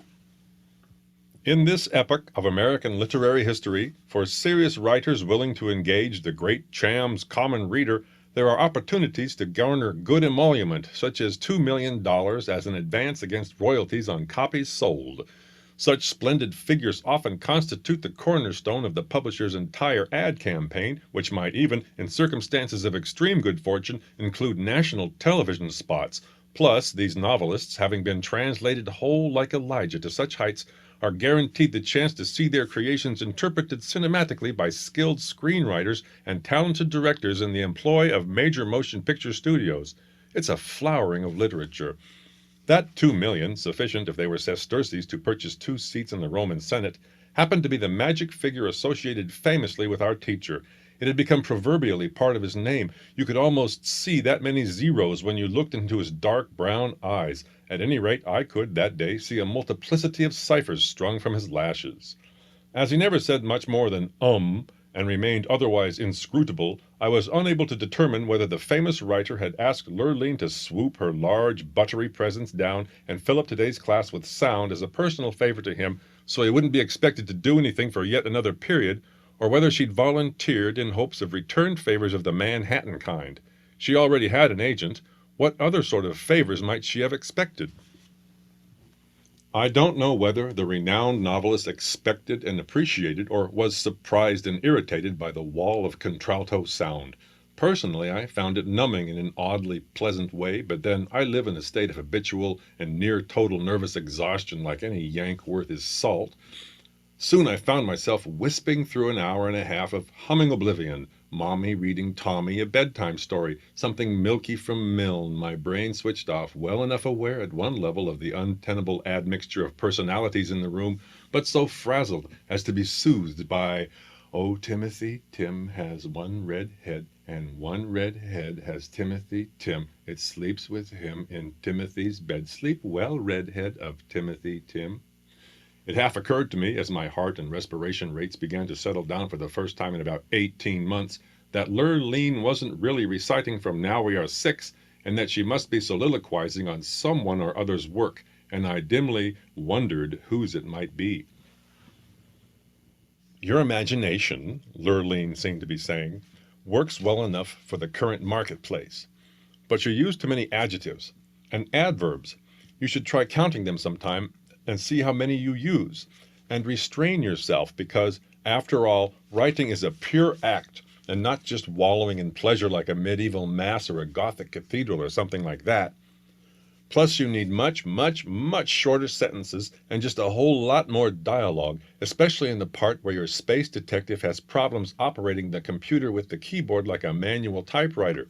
In this epoch of American literary history, for serious writers willing to engage the great Cham's common reader, there are opportunities to garner good emolument, such as $2 million as an advance against royalties on copies sold. Such splendid figures often constitute the cornerstone of the publisher's entire ad campaign, which might even, in circumstances of extreme good fortune, include national television spots. Plus, these novelists, having been translated whole like Elijah to such heights, are guaranteed the chance to see their creations interpreted cinematically by skilled screenwriters and talented directors in the employ of major motion picture studios. It's a flowering of literature. That $2 million, sufficient if they were sesterces to purchase 2 seats in the Roman Senate, happened to be the magic figure associated famously with our teacher. It had become proverbially part of his name. You could almost see that many zeros when you looked into his dark brown eyes. At any rate, I could, that day, see a multiplicity of ciphers strung from his lashes. As he never said much more than and remained otherwise inscrutable, I was unable to determine whether the famous writer had asked Lurleen to swoop her large, buttery presence down and fill up today's class with sound as a personal favor to him, so he wouldn't be expected to do anything for yet another period, or whether she'd volunteered in hopes of returned favors of the Manhattan kind. She already had an agent. What other sort of favors might she have expected? I don't know whether the renowned novelist expected and appreciated, or was surprised and irritated by the wall of contralto sound. Personally, I found it numbing in an oddly pleasant way, but then I live in a state of habitual and near total nervous exhaustion like any Yank worth his salt. Soon I found myself wisping through an hour and a half of humming oblivion, Mommy reading Tommy a bedtime story, something milky from Milne, my brain switched off, well enough aware at one level of the untenable admixture of personalities in the room, but so frazzled as to be soothed by, "Oh, Timothy, Tim has one red head, and one red head has Timothy, Tim. It sleeps with him in Timothy's bed. Sleep well, redhead of Timothy, Tim." It half occurred to me, as my heart and respiration rates began to settle down for the first time in about 18 months, that Lurleen wasn't really reciting from Now We Are Six, and that she must be soliloquizing on someone or other's work, and I dimly wondered whose it might be. "Your imagination," Lurleen seemed to be saying, "works well enough for the current marketplace. But you use too many adjectives and adverbs. You should try counting them sometime and see how many you use, and restrain yourself, because, after all, writing is a pure act, and not just wallowing in pleasure like a medieval mass or a Gothic cathedral or something like that. Plus you need much, much, much shorter sentences and just a whole lot more dialogue, especially in the part where your space detective has problems operating the computer with the keyboard like a manual typewriter."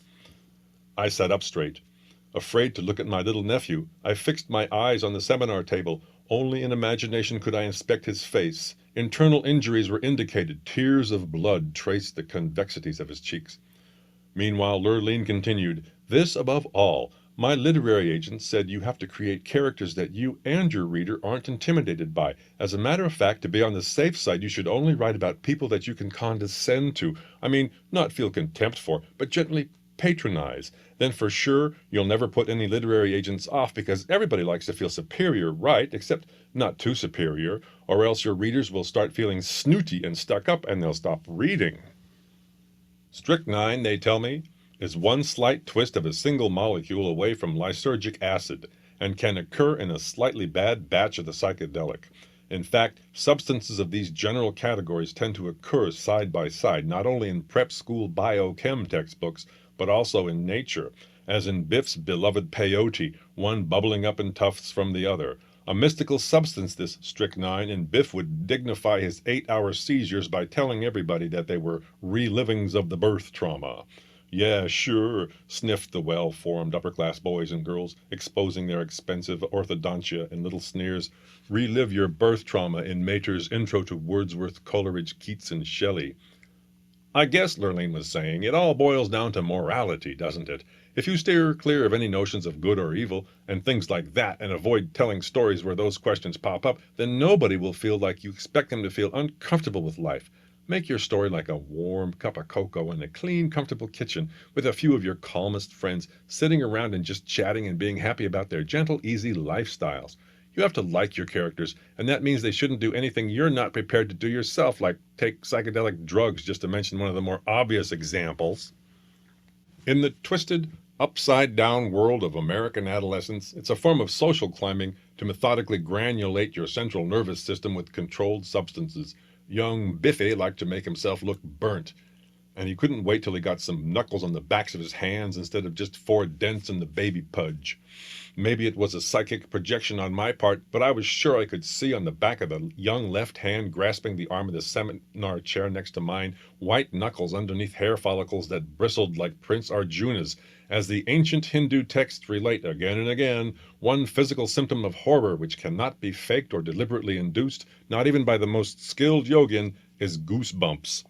I sat up straight. Afraid to look at my little nephew, I fixed my eyes on the seminar table. Only in imagination could I inspect his face. Internal injuries were indicated. Tears of blood traced the convexities of his cheeks. Meanwhile, Lurleen continued, "This above all. My literary agent said you have to create characters that you and your reader aren't intimidated by. As a matter of fact, to be on the safe side, you should only write about people that you can condescend to. I mean, not feel contempt for, but gently patronize. Then for sure you'll never put any literary agents off, because everybody likes to feel superior, right? Except not too superior, or else your readers will start feeling snooty and stuck up, and they'll stop reading. Strychnine, they tell me, is one slight twist of a single molecule away from lysergic acid, and can occur in a slightly bad batch of the psychedelic. In fact, substances of these general categories tend to occur side by side, not only in prep school biochem textbooks, but also in nature, as in Biff's beloved peyote, one bubbling up in tufts from the other. A mystical substance, this strychnine, and Biff would dignify his 8-hour seizures by telling everybody that they were relivings of the birth trauma. "Yeah, sure," sniffed the well-formed upper-class boys and girls, exposing their expensive orthodontia in little sneers. "Relive your birth trauma in Mater's Intro to Wordsworth, Coleridge, Keats, and Shelley." "I guess," Lurleen was saying, "it all boils down to morality, doesn't it? If you steer clear of any notions of good or evil, and things like that, and avoid telling stories where those questions pop up, then nobody will feel like you expect them to feel uncomfortable with life. Make your story like a warm cup of cocoa in a clean, comfortable kitchen with a few of your calmest friends sitting around and just chatting and being happy about their gentle, easy lifestyles. You have to like your characters, and that means they shouldn't do anything you're not prepared to do yourself, like take psychedelic drugs, just to mention one of the more obvious examples. In the twisted, upside-down world of American adolescence, it's a form of social climbing to methodically granulate your central nervous system with controlled substances. Young Biffy liked to make himself look burnt, and he couldn't wait till he got some knuckles on the backs of his hands instead of just 4 dents in the baby pudge. Maybe it was a psychic projection on my part, but I was sure I could see on the back of the young left hand grasping the arm of the seminar chair next to mine, white knuckles underneath hair follicles that bristled like Prince Arjuna's. As the ancient Hindu texts relate again and again, one physical symptom of horror which cannot be faked or deliberately induced, not even by the most skilled yogin, is goosebumps.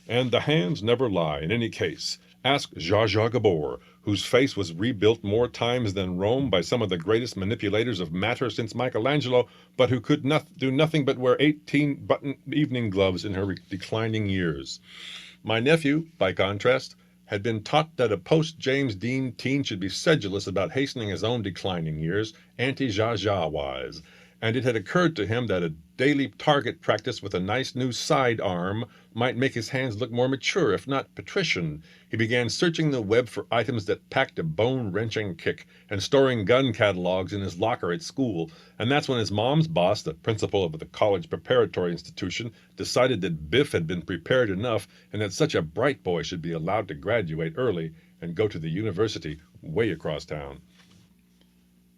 And the hands never lie in any case. Ask Zsa Zsa Gabor, whose face was rebuilt more times than Rome by some of the greatest manipulators of matter since Michelangelo, but who could do nothing but wear 18-button evening gloves in her declining years. My nephew, by contrast, had been taught that a post-James Dean teen should be sedulous about hastening his own declining years, anti-Zsa Zsa-wise, and it had occurred to him that a daily target practice with a nice new side arm might make his hands look more mature, if not patrician. He began searching the web for items that packed a bone-wrenching kick and storing gun catalogs in his locker at school, and that's when his mom's boss, the principal of the college preparatory institution, decided that Biff had been prepared enough and that such a bright boy should be allowed to graduate early and go to the university way across town.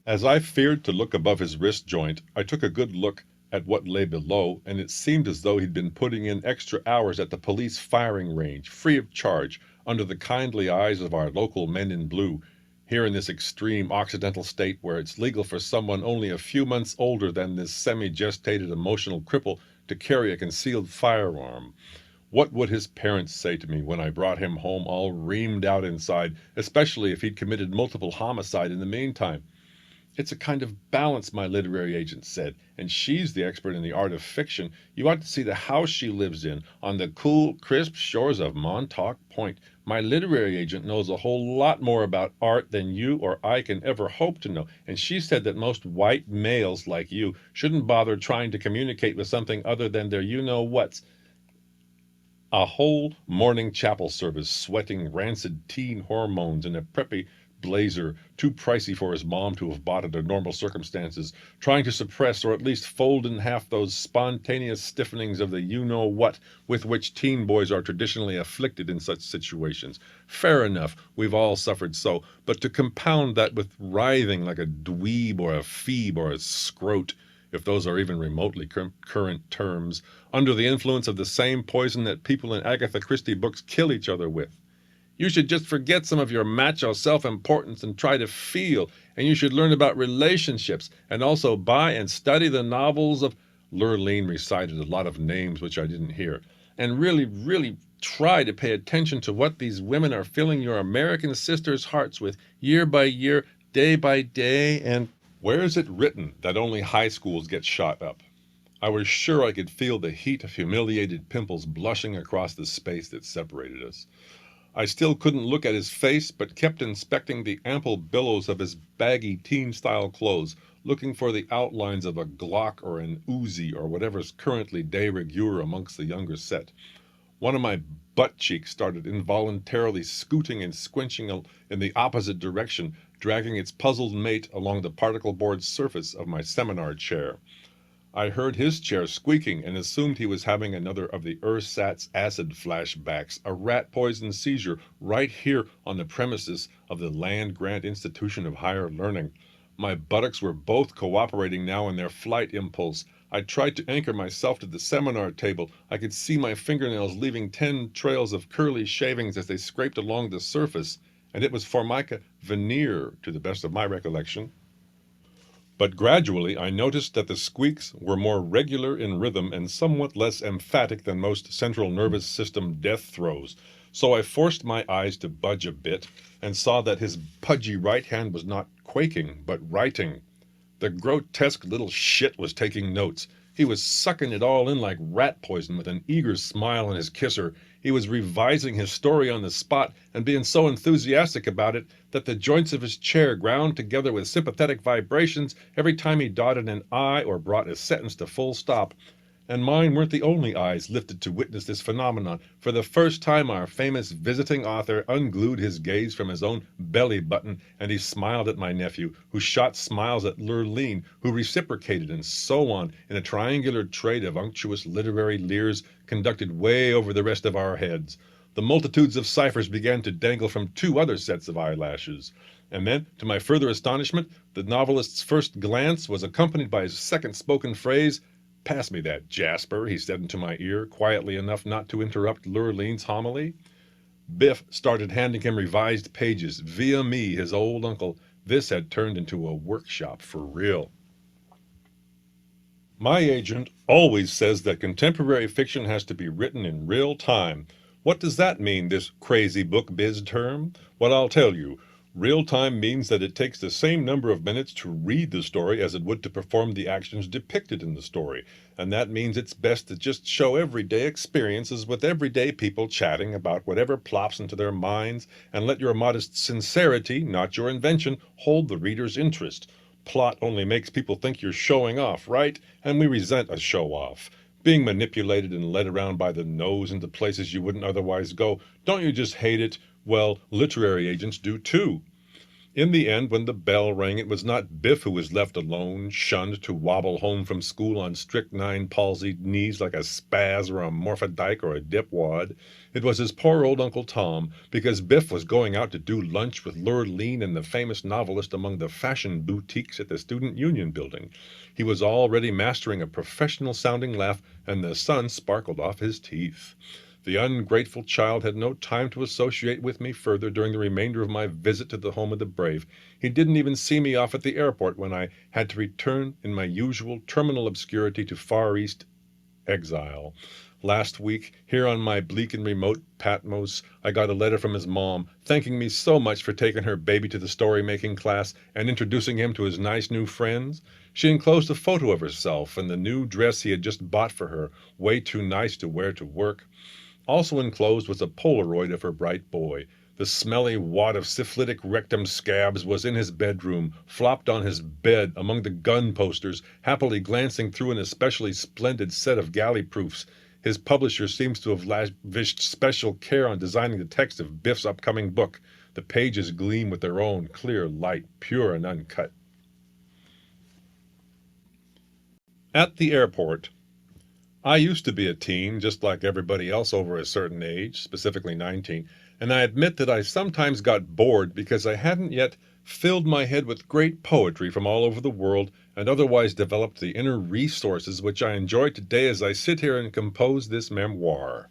As I feared to look above his wrist joint, I took a good look at what lay below, and it seemed as though he'd been putting in extra hours at the police firing range, free of charge, under the kindly eyes of our local men in blue, here in this extreme Occidental state where it's legal for someone only a few months older than this semi-gestated emotional cripple to carry a concealed firearm. What would his parents say to me when I brought him home all reamed out inside, especially if he'd committed multiple homicide in the meantime? It's a kind of balance, my literary agent said, and she's the expert in the art of fiction. You ought to see the house she lives in, on the cool, crisp shores of Montauk Point. My literary agent knows a whole lot more about art than you or I can ever hope to know, and she said that most white males like you shouldn't bother trying to communicate with something other than their you-know-whats. A whole morning chapel service sweating rancid teen hormones in a preppy blazer, too pricey for his mom to have bought under normal circumstances, trying to suppress or at least fold in half those spontaneous stiffenings of the you-know-what with which teen boys are traditionally afflicted in such situations. Fair enough, we've all suffered so, but to compound that with writhing like a dweeb or a phoebe or a scrote, if those are even remotely current terms, under the influence of the same poison that people in Agatha Christie books kill each other with. You should just forget some of your macho self-importance and try to feel, and you should learn about relationships, and also buy and study the novels of... Lurleen recited a lot of names which I didn't hear, and really try to pay attention to what these women are filling your American sisters' hearts with, year by year, day by day, and... Where's it written that only high schools get shot up? I was sure I could feel the heat of humiliated pimples blushing across the space that separated us. I still couldn't look at his face, but kept inspecting the ample billows of his baggy teen-style clothes, looking for the outlines of a Glock or an Uzi or whatever's currently de rigueur amongst the younger set. One of my butt cheeks started involuntarily scooting and squinching in the opposite direction, dragging its puzzled mate along the particle board surface of my seminar chair. I heard his chair squeaking and assumed he was having another of the ersatz acid flashbacks, a rat poison seizure right here on the premises of the land-grant institution of higher learning. My buttocks were both cooperating now in their flight impulse. I tried to anchor myself to the seminar table. I could see my fingernails leaving 10 trails of curly shavings as they scraped along the surface, and it was Formica veneer, to the best of my recollection. But gradually I noticed that the squeaks were more regular in rhythm and somewhat less emphatic than most central nervous system death throes, so I forced my eyes to budge a bit and saw that his pudgy right hand was not quaking, but writing. The grotesque little shit was taking notes. He was sucking it all in like rat poison with an eager smile on his kisser. He was revising his story on the spot and being so enthusiastic about it that the joints of his chair ground together with sympathetic vibrations every time he dotted an I or brought a sentence to full stop. And mine weren't the only eyes lifted to witness this phenomenon. For the first time our famous visiting author unglued his gaze from his own belly button, and he smiled at my nephew, who shot smiles at Lurleen, who reciprocated, and so on, in a triangular trade of unctuous literary leers conducted way over the rest of our heads. The multitudes of ciphers began to dangle from two other sets of eyelashes. And then, to my further astonishment, the novelist's first glance was accompanied by his second spoken phrase, "Pass me that, Jasper," he said into my ear, quietly enough not to interrupt Lurleen's homily. Biff started handing him revised pages, via me, his old uncle. This had turned into a workshop for real. My agent always says that contemporary fiction has to be written in real time. What does that mean, this crazy book biz term? Well, I'll tell you. Real time means that it takes the same number of minutes to read the story as it would to perform the actions depicted in the story. And that means it's best to just show everyday experiences with everyday people chatting about whatever plops into their minds, and let your modest sincerity, not your invention, hold the reader's interest. Plot only makes people think you're showing off, right? And we resent a show-off. Being manipulated and led around by the nose into places you wouldn't otherwise go. Don't you just hate it? Well, literary agents do too. In the end, when the bell rang, it was not Biff who was left alone, shunned to wobble home from school on strychnine palsied knees like a spaz or a morphodike or a dipwad. It was his poor old Uncle Tom, because Biff was going out to do lunch with Lurleen and the famous novelist among the fashion boutiques at the Student Union building. He was already mastering a professional-sounding laugh, and the sun sparkled off his teeth. The ungrateful child had no time to associate with me further during the remainder of my visit to the home of the brave. He didn't even see me off at the airport when I had to return in my usual terminal obscurity to Far East exile. Last week, here on my bleak and remote Patmos, I got a letter from his mom, thanking me so much for taking her baby to the story-making class and introducing him to his nice new friends. She enclosed a photo of herself and the new dress he had just bought for her, way too nice to wear to work. Also enclosed was a Polaroid of her bright boy. The smelly wad of syphilitic rectum scabs was in his bedroom, flopped on his bed among the gun posters, happily glancing through an especially splendid set of galley proofs. His publisher seems to have lavished special care on designing the text of Biff's upcoming book. The pages gleam with their own clear light, pure and uncut. At the airport. I used to be a teen, just like everybody else over a certain age, specifically 19, and I admit that I sometimes got bored because I hadn't yet filled my head with great poetry from all over the world and otherwise developed the inner resources which I enjoy today as I sit here and compose this memoir.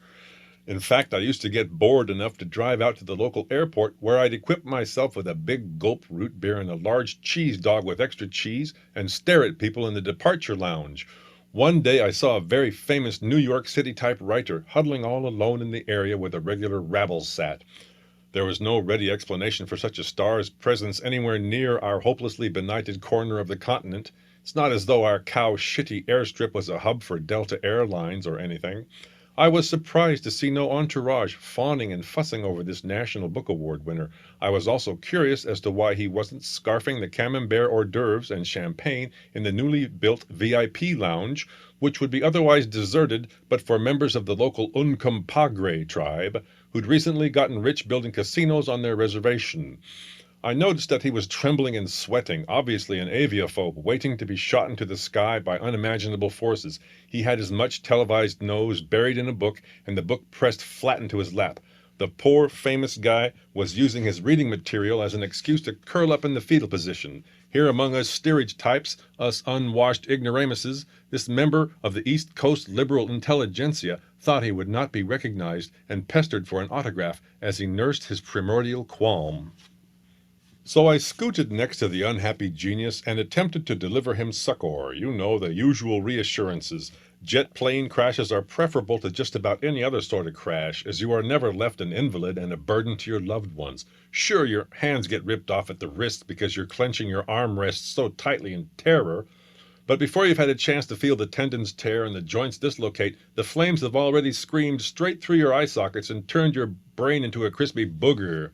In fact, I used to get bored enough to drive out to the local airport, where I'd equip myself with a big gulp root beer and a large cheese dog with extra cheese, and stare at people in the departure lounge. One day I saw a very famous New York City type writer huddling all alone in the area where the regular rabble sat. There was no ready explanation for such a star's presence anywhere near our hopelessly benighted corner of the continent. It's not as though our cow-shitty airstrip was a hub for Delta Airlines or anything. I was surprised to see no entourage fawning and fussing over this National Book Award winner. I was also curious as to why he wasn't scarfing the camembert hors d'oeuvres and champagne in the newly built VIP lounge, which would be otherwise deserted but for members of the local Uncompahgre tribe, who'd recently gotten rich building casinos on their reservation. I noticed that he was trembling and sweating, obviously an aviaphobe, waiting to be shot into the sky by unimaginable forces. He had his much televised nose buried in a book, and the book pressed flat into his lap. The poor, famous guy was using his reading material as an excuse to curl up in the fetal position. Here among us steerage types, us unwashed ignoramuses, this member of the East Coast liberal intelligentsia thought he would not be recognized and pestered for an autograph as he nursed his primordial qualm. So I scooted next to the unhappy genius and attempted to deliver him succor, the usual reassurances. Jet plane crashes are preferable to just about any other sort of crash, as you are never left an invalid and a burden to your loved ones. Sure, your hands get ripped off at the wrists because you're clenching your armrests so tightly in terror, But before you've had a chance to feel the tendons tear and the joints dislocate, the flames have already screamed straight through your eye sockets and turned your brain into a crispy booger.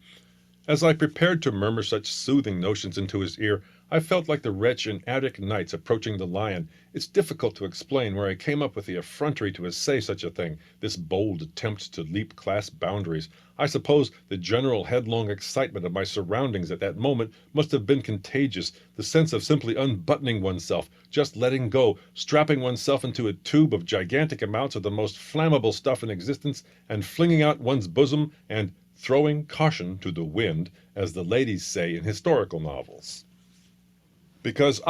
As I prepared to murmur such soothing notions into his ear, I felt like the wretch in Attic Nights approaching the lion. It's difficult to explain where I came up with the effrontery to essay such a thing, this bold attempt to leap class boundaries. I suppose the general headlong excitement of my surroundings at that moment must have been contagious, the sense of simply unbuttoning oneself, just letting go, strapping oneself into a tube of gigantic amounts of the most flammable stuff in existence, and flinging out one's bosom and throwing caution to the wind, as the ladies say in historical novels. Because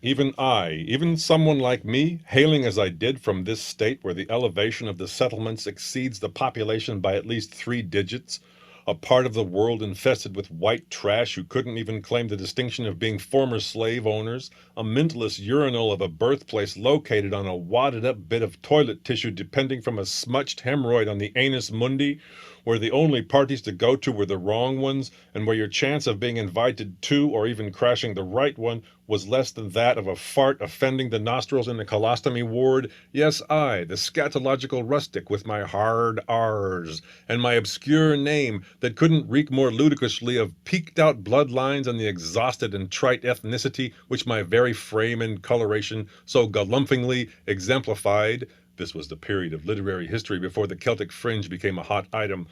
even someone like me, hailing as I did from this state where the elevation of the settlements exceeds the population by at least 3 digits, a part of the world infested with white trash who couldn't even claim the distinction of being former slave owners, a mentalist urinal of a birthplace located on a wadded-up bit of toilet tissue depending from a smutched hemorrhoid on the anus mundi, where the only parties to go to were the wrong ones, and where your chance of being invited to or even crashing the right one was less than that of a fart offending the nostrils in the colostomy ward. Yes, I, the scatological rustic with my hard R's, and my obscure name that couldn't reek more ludicrously of peaked-out bloodlines and the exhausted and trite ethnicity which my very frame and coloration so galumphingly exemplified. This was the period of literary history before the Celtic fringe became a hot item.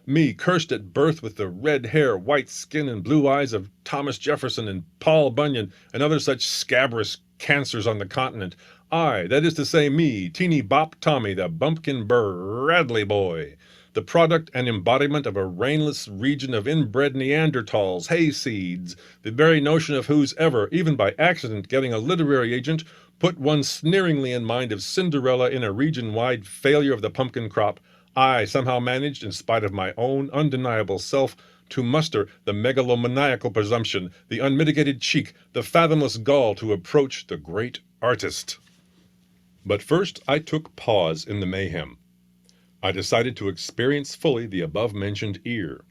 Me, cursed at birth with the red hair, white skin, and blue eyes of Thomas Jefferson and Paul Bunyan, and other such scabrous cancers on the continent. That is to say me, Teeny Bop Tommy, the bumpkin Bradley boy, the product and embodiment of a rainless region of inbred Neanderthals, hayseeds, the very notion of whose ever, even by accident, getting a literary agent, put one sneeringly in mind of Cinderella in a region-wide failure of the pumpkin crop. I somehow managed, in spite of my own undeniable self, to muster the megalomaniacal presumption, the unmitigated cheek, the fathomless gall to approach the great artist. But first I took pause in the mayhem. I decided to experience fully the above-mentioned ear.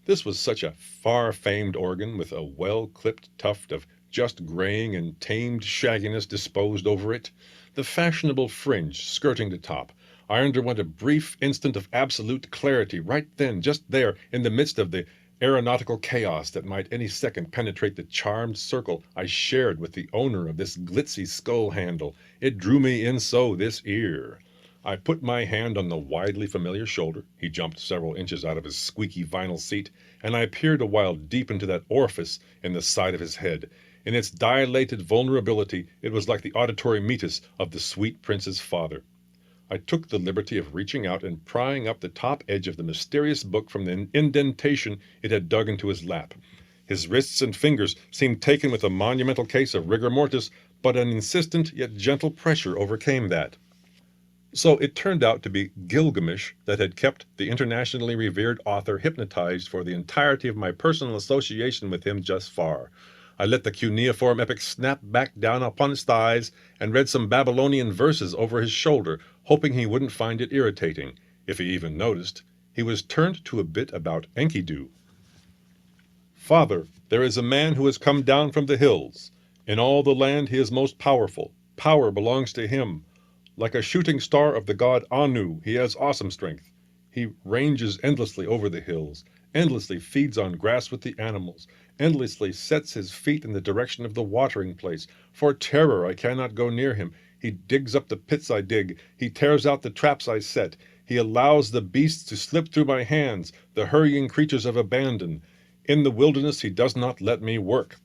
This was such a far-famed organ with a well-clipped tuft of just graying and tamed shagginess disposed over it, the fashionable fringe skirting the top. I underwent a brief instant of absolute clarity right then, just there, in the midst of the aeronautical chaos that might any second penetrate the charmed circle I shared with the owner of this glitzy skull handle. It drew me in so, this ear. I put my hand on the widely familiar shoulder. He jumped several inches out of his squeaky vinyl seat, and I peered a while deep into that orifice in the side of his head. In its dilated vulnerability, it was like the auditory meatus of the sweet prince's father. I took the liberty of reaching out and prying up the top edge of the mysterious book from the indentation it had dug into his lap. His wrists and fingers seemed taken with a monumental case of rigor mortis, but an insistent yet gentle pressure overcame that. So it turned out to be Gilgamesh that had kept the internationally revered author hypnotized for the entirety of my personal association with him thus far. I let the cuneiform epic snap back down upon his thighs and read some Babylonian verses over his shoulder, hoping he wouldn't find it irritating. If he even noticed, he was turned to a bit about Enkidu. Father, there is a man who has come down from the hills. In all the land he is most powerful. Power belongs to him. Like a shooting star of the god Anu, he has awesome strength. He ranges endlessly over the hills, endlessly feeds on grass with the animals, endlessly sets his feet in the direction of the watering place. For terror I cannot go near him. He digs up the pits I dig. He tears out the traps I set. He allows the beasts to slip through my hands, the hurrying creatures of abandon. In the wilderness he does not let me work.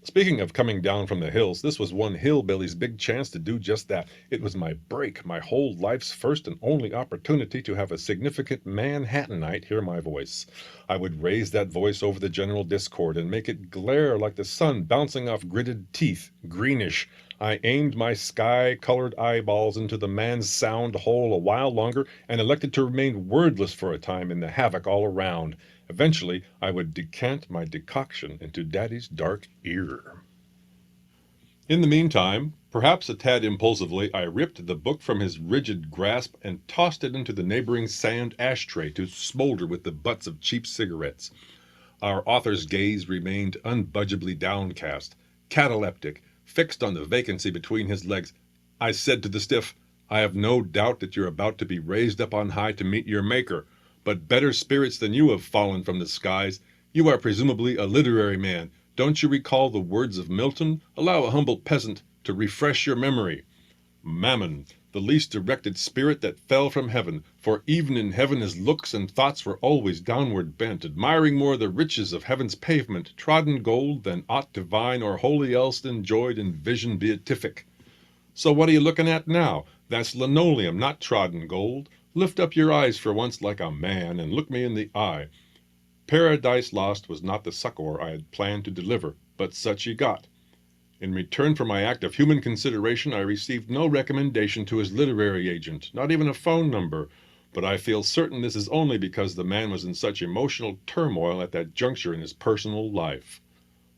Speaking of coming down from the hills, this was one hillbilly's big chance to do just that. It was my break, my whole life's first and only opportunity to have a significant Manhattanite hear my voice. I would raise that voice over the general discord and make it glare like the sun bouncing off gritted teeth, greenish. I aimed my sky-colored eyeballs into the man's sound hole a while longer and elected to remain wordless for a time in the havoc all around. Eventually, I would decant my decoction into Daddy's dark ear. In the meantime, perhaps a tad impulsively, I ripped the book from his rigid grasp and tossed it into the neighboring sand ashtray to smolder with the butts of cheap cigarettes. Our author's gaze remained unbudgeably downcast, cataleptic, fixed on the vacancy between his legs. I said to the stiff, "I have no doubt that you're about to be raised up on high to meet your Maker, but better spirits than you have fallen from the skies. You are presumably a literary man. Don't you recall the words of Milton? Allow a humble peasant to refresh your memory. Mammon, the least directed spirit that fell from heaven, for even in heaven his looks and thoughts were always downward bent, admiring more the riches of heaven's pavement, trodden gold, than aught divine or holy else enjoyed in vision beatific." So what are you looking at now? That's linoleum, not trodden gold. Lift up your eyes for once like a man, and look me in the eye. Paradise Lost was not the succor I had planned to deliver, but such he got. In return for my act of human consideration, I received no recommendation to his literary agent, not even a phone number, but I feel certain this is only because the man was in such emotional turmoil at that juncture in his personal life.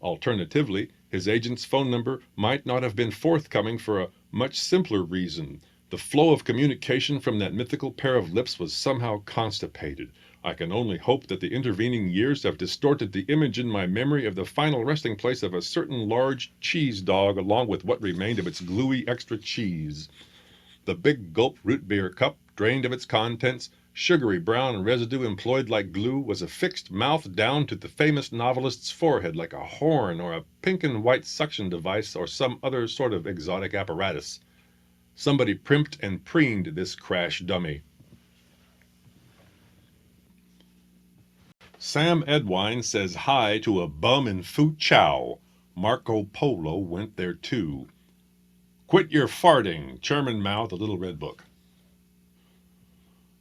Alternatively, his agent's phone number might not have been forthcoming for a much simpler reason. The flow of communication from that mythical pair of lips was somehow constipated. I can only hope that the intervening years have distorted the image in my memory of the final resting place of a certain large cheese dog, along with what remained of its gluey extra cheese. The big gulp root beer cup, drained of its contents, sugary brown residue employed like glue, was affixed mouth down to the famous novelist's forehead like a horn or a pink and white suction device or some other sort of exotic apparatus. Somebody primped and preened this crash dummy. Sam Edwine says hi to a bum in Foo-Chow. Marco Polo went there too. Quit your farting, Chairman Mao, the Little Red Book.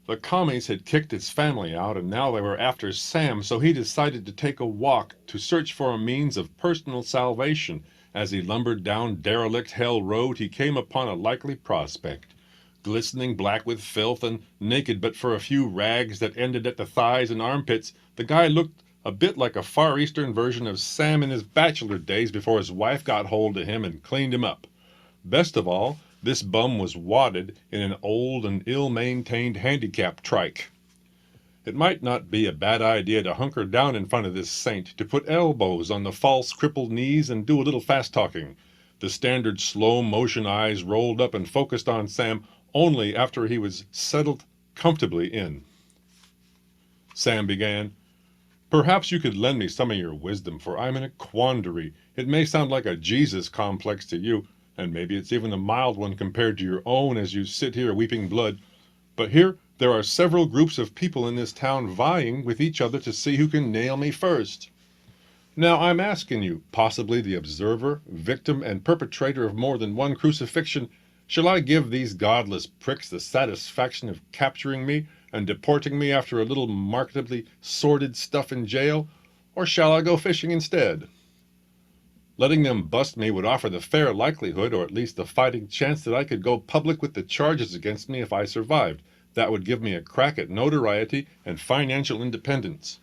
The commies had kicked his family out, and now they were after Sam, so he decided to take a walk to search for a means of personal salvation. As he lumbered down derelict Hell Road, he came upon a likely prospect. Glistening black with filth and naked but for a few rags that ended at the thighs and armpits, the guy looked a bit like a Far Eastern version of Sam in his bachelor days before his wife got hold of him and cleaned him up. Best of all, this bum was wadded in an old and ill-maintained handicap trike. It might not be a bad idea to hunker down in front of this saint, to put elbows on the false crippled knees and do a little fast-talking. The standard slow-motion eyes rolled up and focused on Sam only after he was settled comfortably in. Sam began, "Perhaps you could lend me some of your wisdom, for I'm in a quandary. It may sound like a Jesus complex to you, and maybe it's even a mild one compared to your own as you sit here weeping blood. But here there are several groups of people in this town vying with each other to see who can nail me first. Now I'm asking you, possibly the observer, victim, and perpetrator of more than one crucifixion, shall I give these godless pricks the satisfaction of capturing me and deporting me after a little marketably sordid stuff in jail, or shall I go fishing instead? Letting them bust me would offer the fair likelihood, or at least the fighting chance, that I could go public with the charges against me if I survived. That would give me a crack at notoriety and financial independence.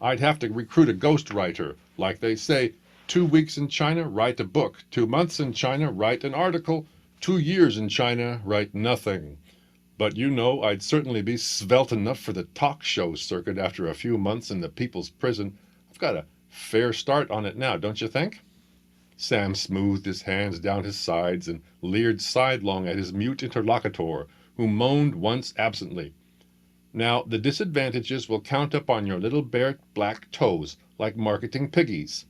I'd have to recruit a ghostwriter. Like they say, 2 weeks in China, write a book. 2 months in China, write an article. 2 years in China, write nothing. But you know, I'd certainly be svelte enough for the talk show circuit after a few months in the people's prison. I've got a fair start on it now, don't you think?" Sam smoothed his hands down his sides and leered sidelong at his mute interlocutor, who moaned once absently. "Now, the disadvantages will count up on your little bare black toes, like marketing piggies.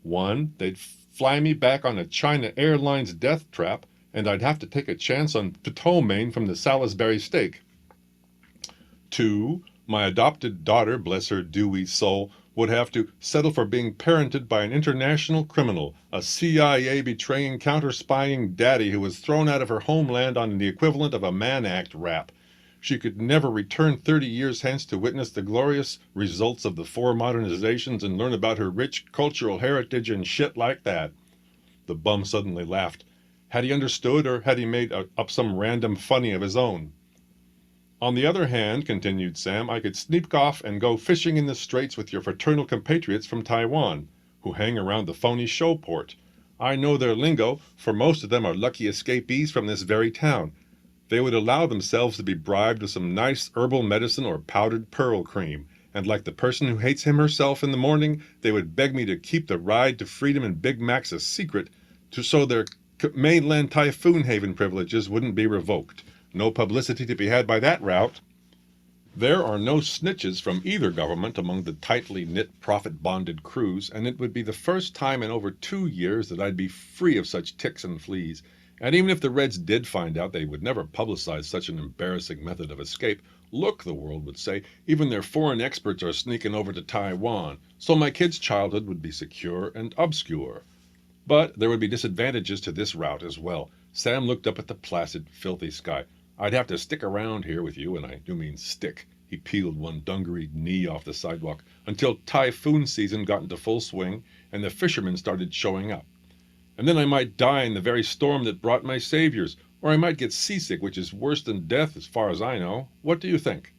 1, they'd fly me back on a China Airlines death trap, and I'd have to take a chance on ptomaine from the Salisbury steak. 2, my adopted daughter, bless her dewy soul, would have to settle for being parented by an international criminal, a CIA betraying, counter-spying daddy who was thrown out of her homeland on the equivalent of a Mann Act rap. She could never return 30 years hence to witness the glorious results of the 4 modernizations and learn about her rich cultural heritage and shit like that." The bum suddenly laughed. Had he understood, or had he made up some random funny of his own? "On the other hand," continued Sam, "I could sneak off and go fishing in the straits with your fraternal compatriots from Taiwan, who hang around the phony show port. I know their lingo, for most of them are lucky escapees from this very town. They would allow themselves to be bribed with some nice herbal medicine or powdered pearl cream, and like the person who hates him herself in the morning, they would beg me to keep the ride to freedom and Big Macs a secret, so their mainland typhoon haven privileges wouldn't be revoked. No publicity to be had by that route. There are no snitches from either government among the tightly knit, profit-bonded crews, and it would be the first time in over 2 years that I'd be free of such ticks and fleas. And even if the Reds did find out, they would never publicize such an embarrassing method of escape. Look, the world would say, even their foreign experts are sneaking over to Taiwan, so my kid's childhood would be secure and obscure. But there would be disadvantages to this route as well. Sam looked up at the placid, filthy sky. I'd have to stick around here with you, and I do mean stick. He peeled one dungareed knee off the sidewalk, until typhoon season got into full swing and the fishermen started showing up. And then I might die in the very storm that brought my saviors, or I might get seasick, which is worse than death as far as I know. What do you think?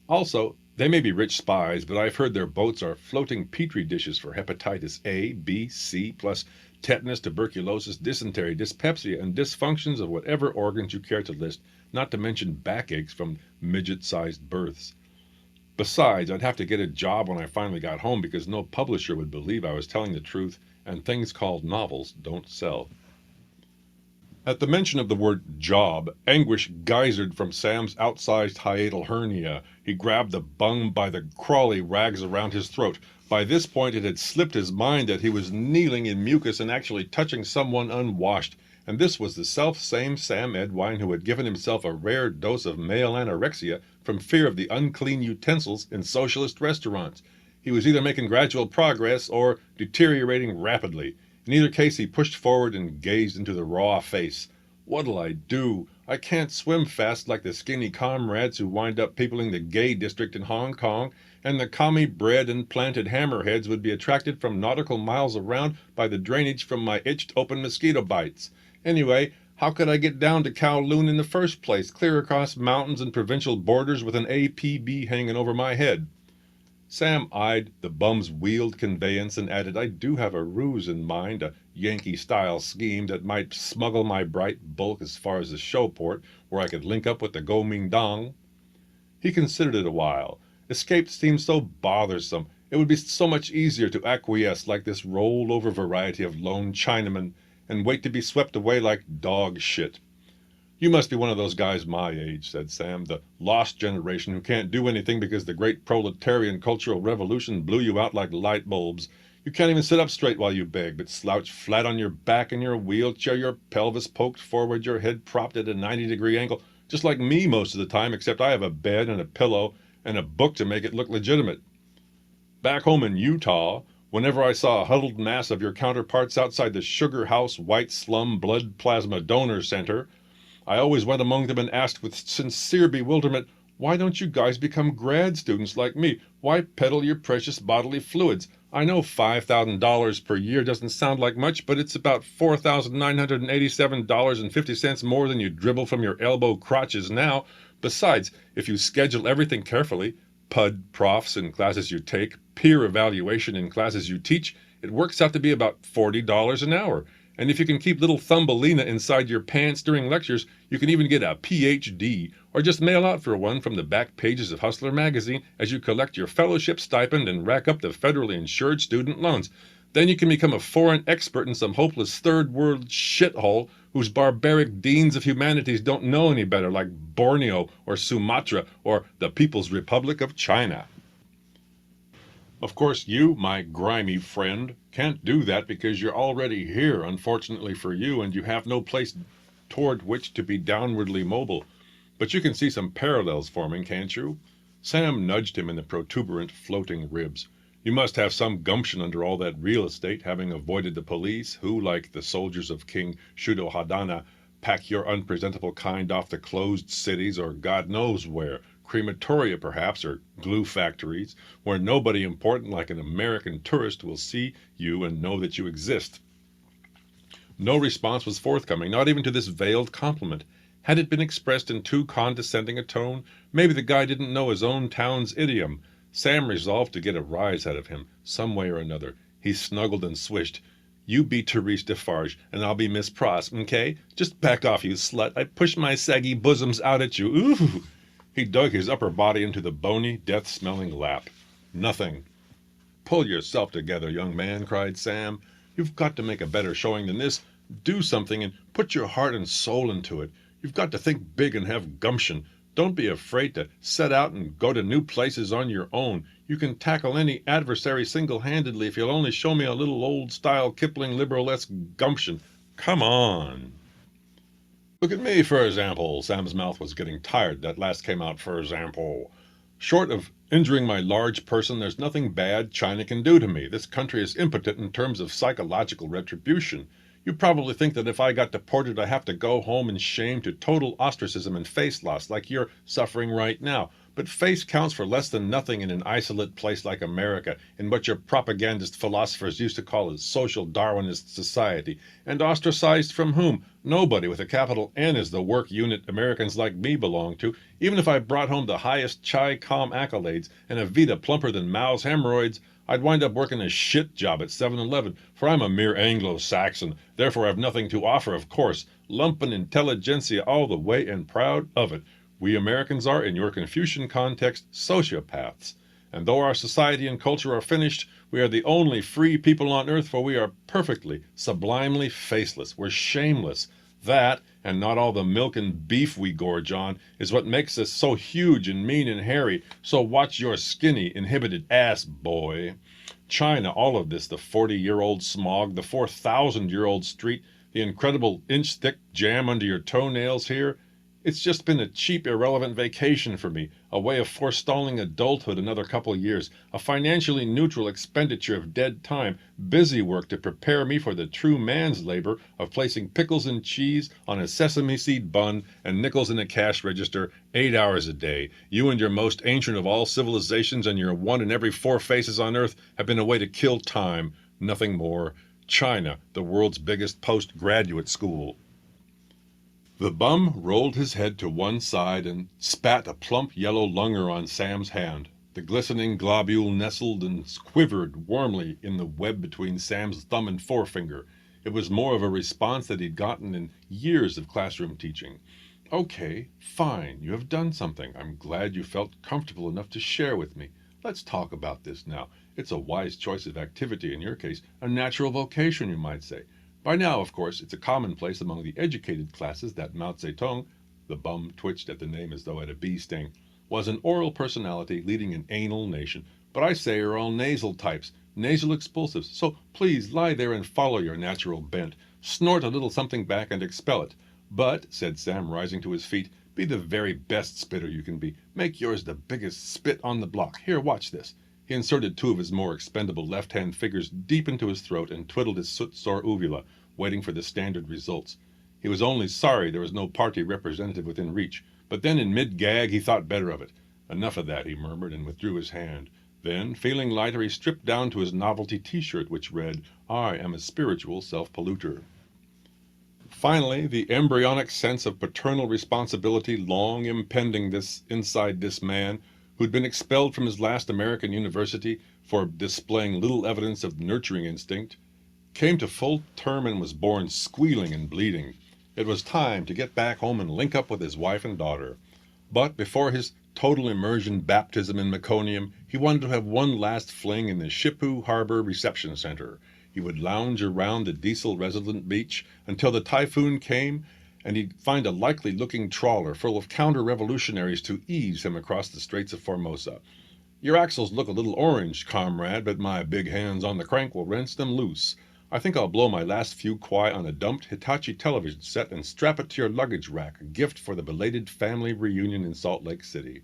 Also, they may be rich spies, but I've heard their boats are floating petri dishes for hepatitis A, B, C, plus tetanus, tuberculosis, dysentery, dyspepsia, and dysfunctions of whatever organs you care to list, not to mention backaches from midget-sized births. Besides, I'd have to get a job when I finally got home because no publisher would believe I was telling the truth, and things called novels don't sell. At the mention of the word job, anguish geysered from Sam's outsized hiatal hernia. He grabbed the bung by the crawly rags around his throat. By this point it had slipped his mind that he was kneeling in mucus and actually touching someone unwashed, and this was the self-same Sam Edwine who had given himself a rare dose of male anorexia from fear of the unclean utensils in socialist restaurants. He was either making gradual progress or deteriorating rapidly. In either case, he pushed forward and gazed into the raw face. What'll I do? I can't swim fast like the skinny comrades who wind up peopling the gay district in Hong Kong, and the commie-bred and planted hammerheads would be attracted from nautical miles around by the drainage from my itched-open mosquito bites. Anyway, how could I get down to Kowloon in the first place, clear across mountains and provincial borders with an APB hanging over my head? Sam eyed the bum's wheeled conveyance and added, I do have a ruse in mind, a Yankee-style scheme that might smuggle my bright bulk as far as the showport, where I could link up with the Kuomintang. He considered it a while. Escape seemed so bothersome. It would be so much easier to acquiesce like this rolled-over variety of lone Chinaman and wait to be swept away like dog shit. You must be one of those guys my age, said Sam, the lost generation who can't do anything because the great proletarian cultural revolution blew you out like light bulbs. You can't even sit up straight while you beg, but slouch flat on your back in your wheelchair, your pelvis poked forward, your head propped at a 90-degree angle, just like me most of the time, except I have a bed and a pillow and a book to make it look legitimate. Back home in Utah, whenever I saw a huddled mass of your counterparts outside the Sugar House White Slum Blood Plasma Donor Center, I always went among them and asked with sincere bewilderment, why don't you guys become grad students like me? Why peddle your precious bodily fluids? I know $5,000 per year doesn't sound like much, but it's about $4,987.50 more than you dribble from your elbow crotches now. Besides, if you schedule everything carefully, PUD profs in classes you take, peer evaluation in classes you teach, it works out to be about $40 an hour. And if you can keep little Thumbelina inside your pants during lectures, you can even get a PhD, or just mail out for one from the back pages of Hustler magazine as you collect your fellowship stipend and rack up the federally insured student loans. Then you can become a foreign expert in some hopeless third-world shithole whose barbaric deans of humanities don't know any better, like Borneo or Sumatra or the People's Republic of China. Of course, you, my grimy friend, can't do that because you're already here, unfortunately for you, and you have no place toward which to be downwardly mobile. But you can see some parallels forming, can't you? Sam nudged him in the protuberant, floating ribs. You must have some gumption under all that real estate, having avoided the police, who, like the soldiers of King Shuddhodana, pack your unpresentable kind off to closed cities or God knows where, crematoria perhaps, or glue factories, where nobody important like an American tourist will see you and know that you exist. No response was forthcoming, not even to this veiled compliment. Had it been expressed in too condescending a tone? Maybe the guy didn't know his own town's idiom. Sam resolved to get a rise out of him, some way or another. He snuggled and swished. You be Therese Defarge, and I'll be Miss Pross, m'kay? Just back off, you slut. I push my saggy bosoms out at you. Ooh! He dug his upper body into the bony, death-smelling lap. Nothing. "Pull yourself together, young man," cried Sam. "You've got to make a better showing than this. Do something and put your heart and soul into it. You've got to think big and have gumption. Don't be afraid to set out and go to new places on your own. You can tackle any adversary single-handedly if you'll only show me a little old-style Kipling liberal-esque gumption. Come on." "Look at me, for example." Sam's mouth was getting tired. That last came out, "for example." "Short of injuring my large person, there's nothing bad China can do to me. This country is impotent in terms of psychological retribution. You probably think that if I got deported I have to go home in shame to total ostracism and face loss like you're suffering right now. But face counts for less than nothing in an isolate place like America, in what your propagandist philosophers used to call a social Darwinist society. And ostracized from whom? Nobody with a capital N is the work unit Americans like me belong to. Even if I brought home the highest Chi-Com accolades and a Vita plumper than Mao's hemorrhoids, I'd wind up working a shit job at 7-Eleven, for I'm a mere Anglo-Saxon, therefore I've nothing to offer, of course. Lumpen intelligentsia all the way, and proud of it. We Americans are, in your Confucian context, sociopaths. And though our society and culture are finished, we are the only free people on earth, for we are perfectly, sublimely faceless. We're shameless. That, and not all the milk and beef we gorge on, is what makes us so huge and mean and hairy. So watch your skinny, inhibited ass, boy. China, all of this, the 40-year-old smog, the 4,000-year-old street, the incredible inch-thick jam under your toenails here, it's just been a cheap, irrelevant vacation for me, a way of forestalling adulthood another couple years, a financially neutral expenditure of dead time, busy work to prepare me for the true man's labor of placing pickles and cheese on a sesame seed bun and nickels in a cash register 8 hours a day. You and your most ancient of all civilizations and your one in every 4 faces on earth have been a way to kill time, nothing more. China, the world's biggest postgraduate school. The bum rolled his head to one side and spat a plump yellow lunger on Sam's hand. The glistening globule nestled and quivered warmly in the web between Sam's thumb and forefinger. It was more of a response that he'd gotten in years of classroom teaching. "Okay, fine, you have done something. I'm glad you felt comfortable enough to share with me. Let's talk about this now. It's a wise choice of activity in your case, a natural vocation, you might say. By now, of course, it's a commonplace among the educated classes that Mao Zedong," the bum twitched at the name as though at a bee sting, "was an oral personality leading an anal nation. But I say you're all nasal types, nasal expulsives, so please lie there and follow your natural bent. Snort a little something back and expel it. But," said Sam, rising to his feet, "be the very best spitter you can be. Make yours the biggest spit on the block. Here, watch this." He inserted 2 of his more expendable left-hand fingers deep into his throat and twiddled his soot-sore uvula, waiting for the standard results. He was only sorry there was no party representative within reach, but then in mid-gag he thought better of it. "Enough of that," he murmured, and withdrew his hand. Then, feeling lighter, he stripped down to his novelty T-shirt, which read, "I am a spiritual self-polluter." Finally, the embryonic sense of paternal responsibility long impending inside this man, who'd been expelled from his last American university for displaying little evidence of nurturing instinct, came to full term and was born squealing and bleeding. It was time to get back home and link up with his wife and daughter. But before his total immersion baptism in meconium, he wanted to have one last fling in the Shippu Harbor Reception Center. He would lounge around the diesel-resident beach until the typhoon came, and he'd find a likely-looking trawler full of counter-revolutionaries to ease him across the Straits of Formosa. "Your axles look a little orange, comrade, but my big hands on the crank will wrench them loose. I think I'll blow my last few kwai on a dumped Hitachi television set and strap it to your luggage rack, a gift for the belated family reunion in Salt Lake City.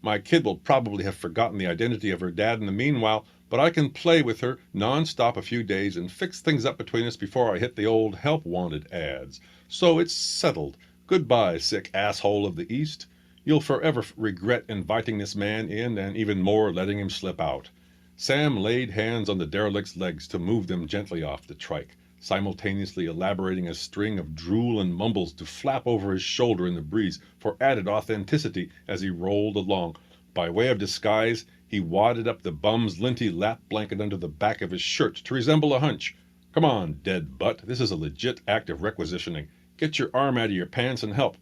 My kid will probably have forgotten the identity of her dad in the meanwhile, but I can play with her non-stop a few days and fix things up between us before I hit the old help wanted ads. So it's settled. Goodbye, sick asshole of the East. You'll forever regret inviting this man in and even more letting him slip out." Sam laid hands on the derelict's legs to move them gently off the trike, simultaneously elaborating a string of drool and mumbles to flap over his shoulder in the breeze for added authenticity as he rolled along. By way of disguise, he wadded up the bum's linty lap blanket under the back of his shirt to resemble a hunch. "Come on, dead butt, this is a legit act of requisitioning. Get your arm out of your pants and help."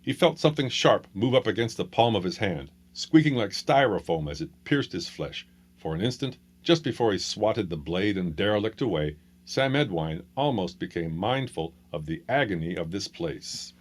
He felt something sharp move up against the palm of his hand, squeaking like styrofoam as it pierced his flesh. For an instant, just before he swatted the blade and derelict away, Sam Edwine almost became mindful of the agony of this place.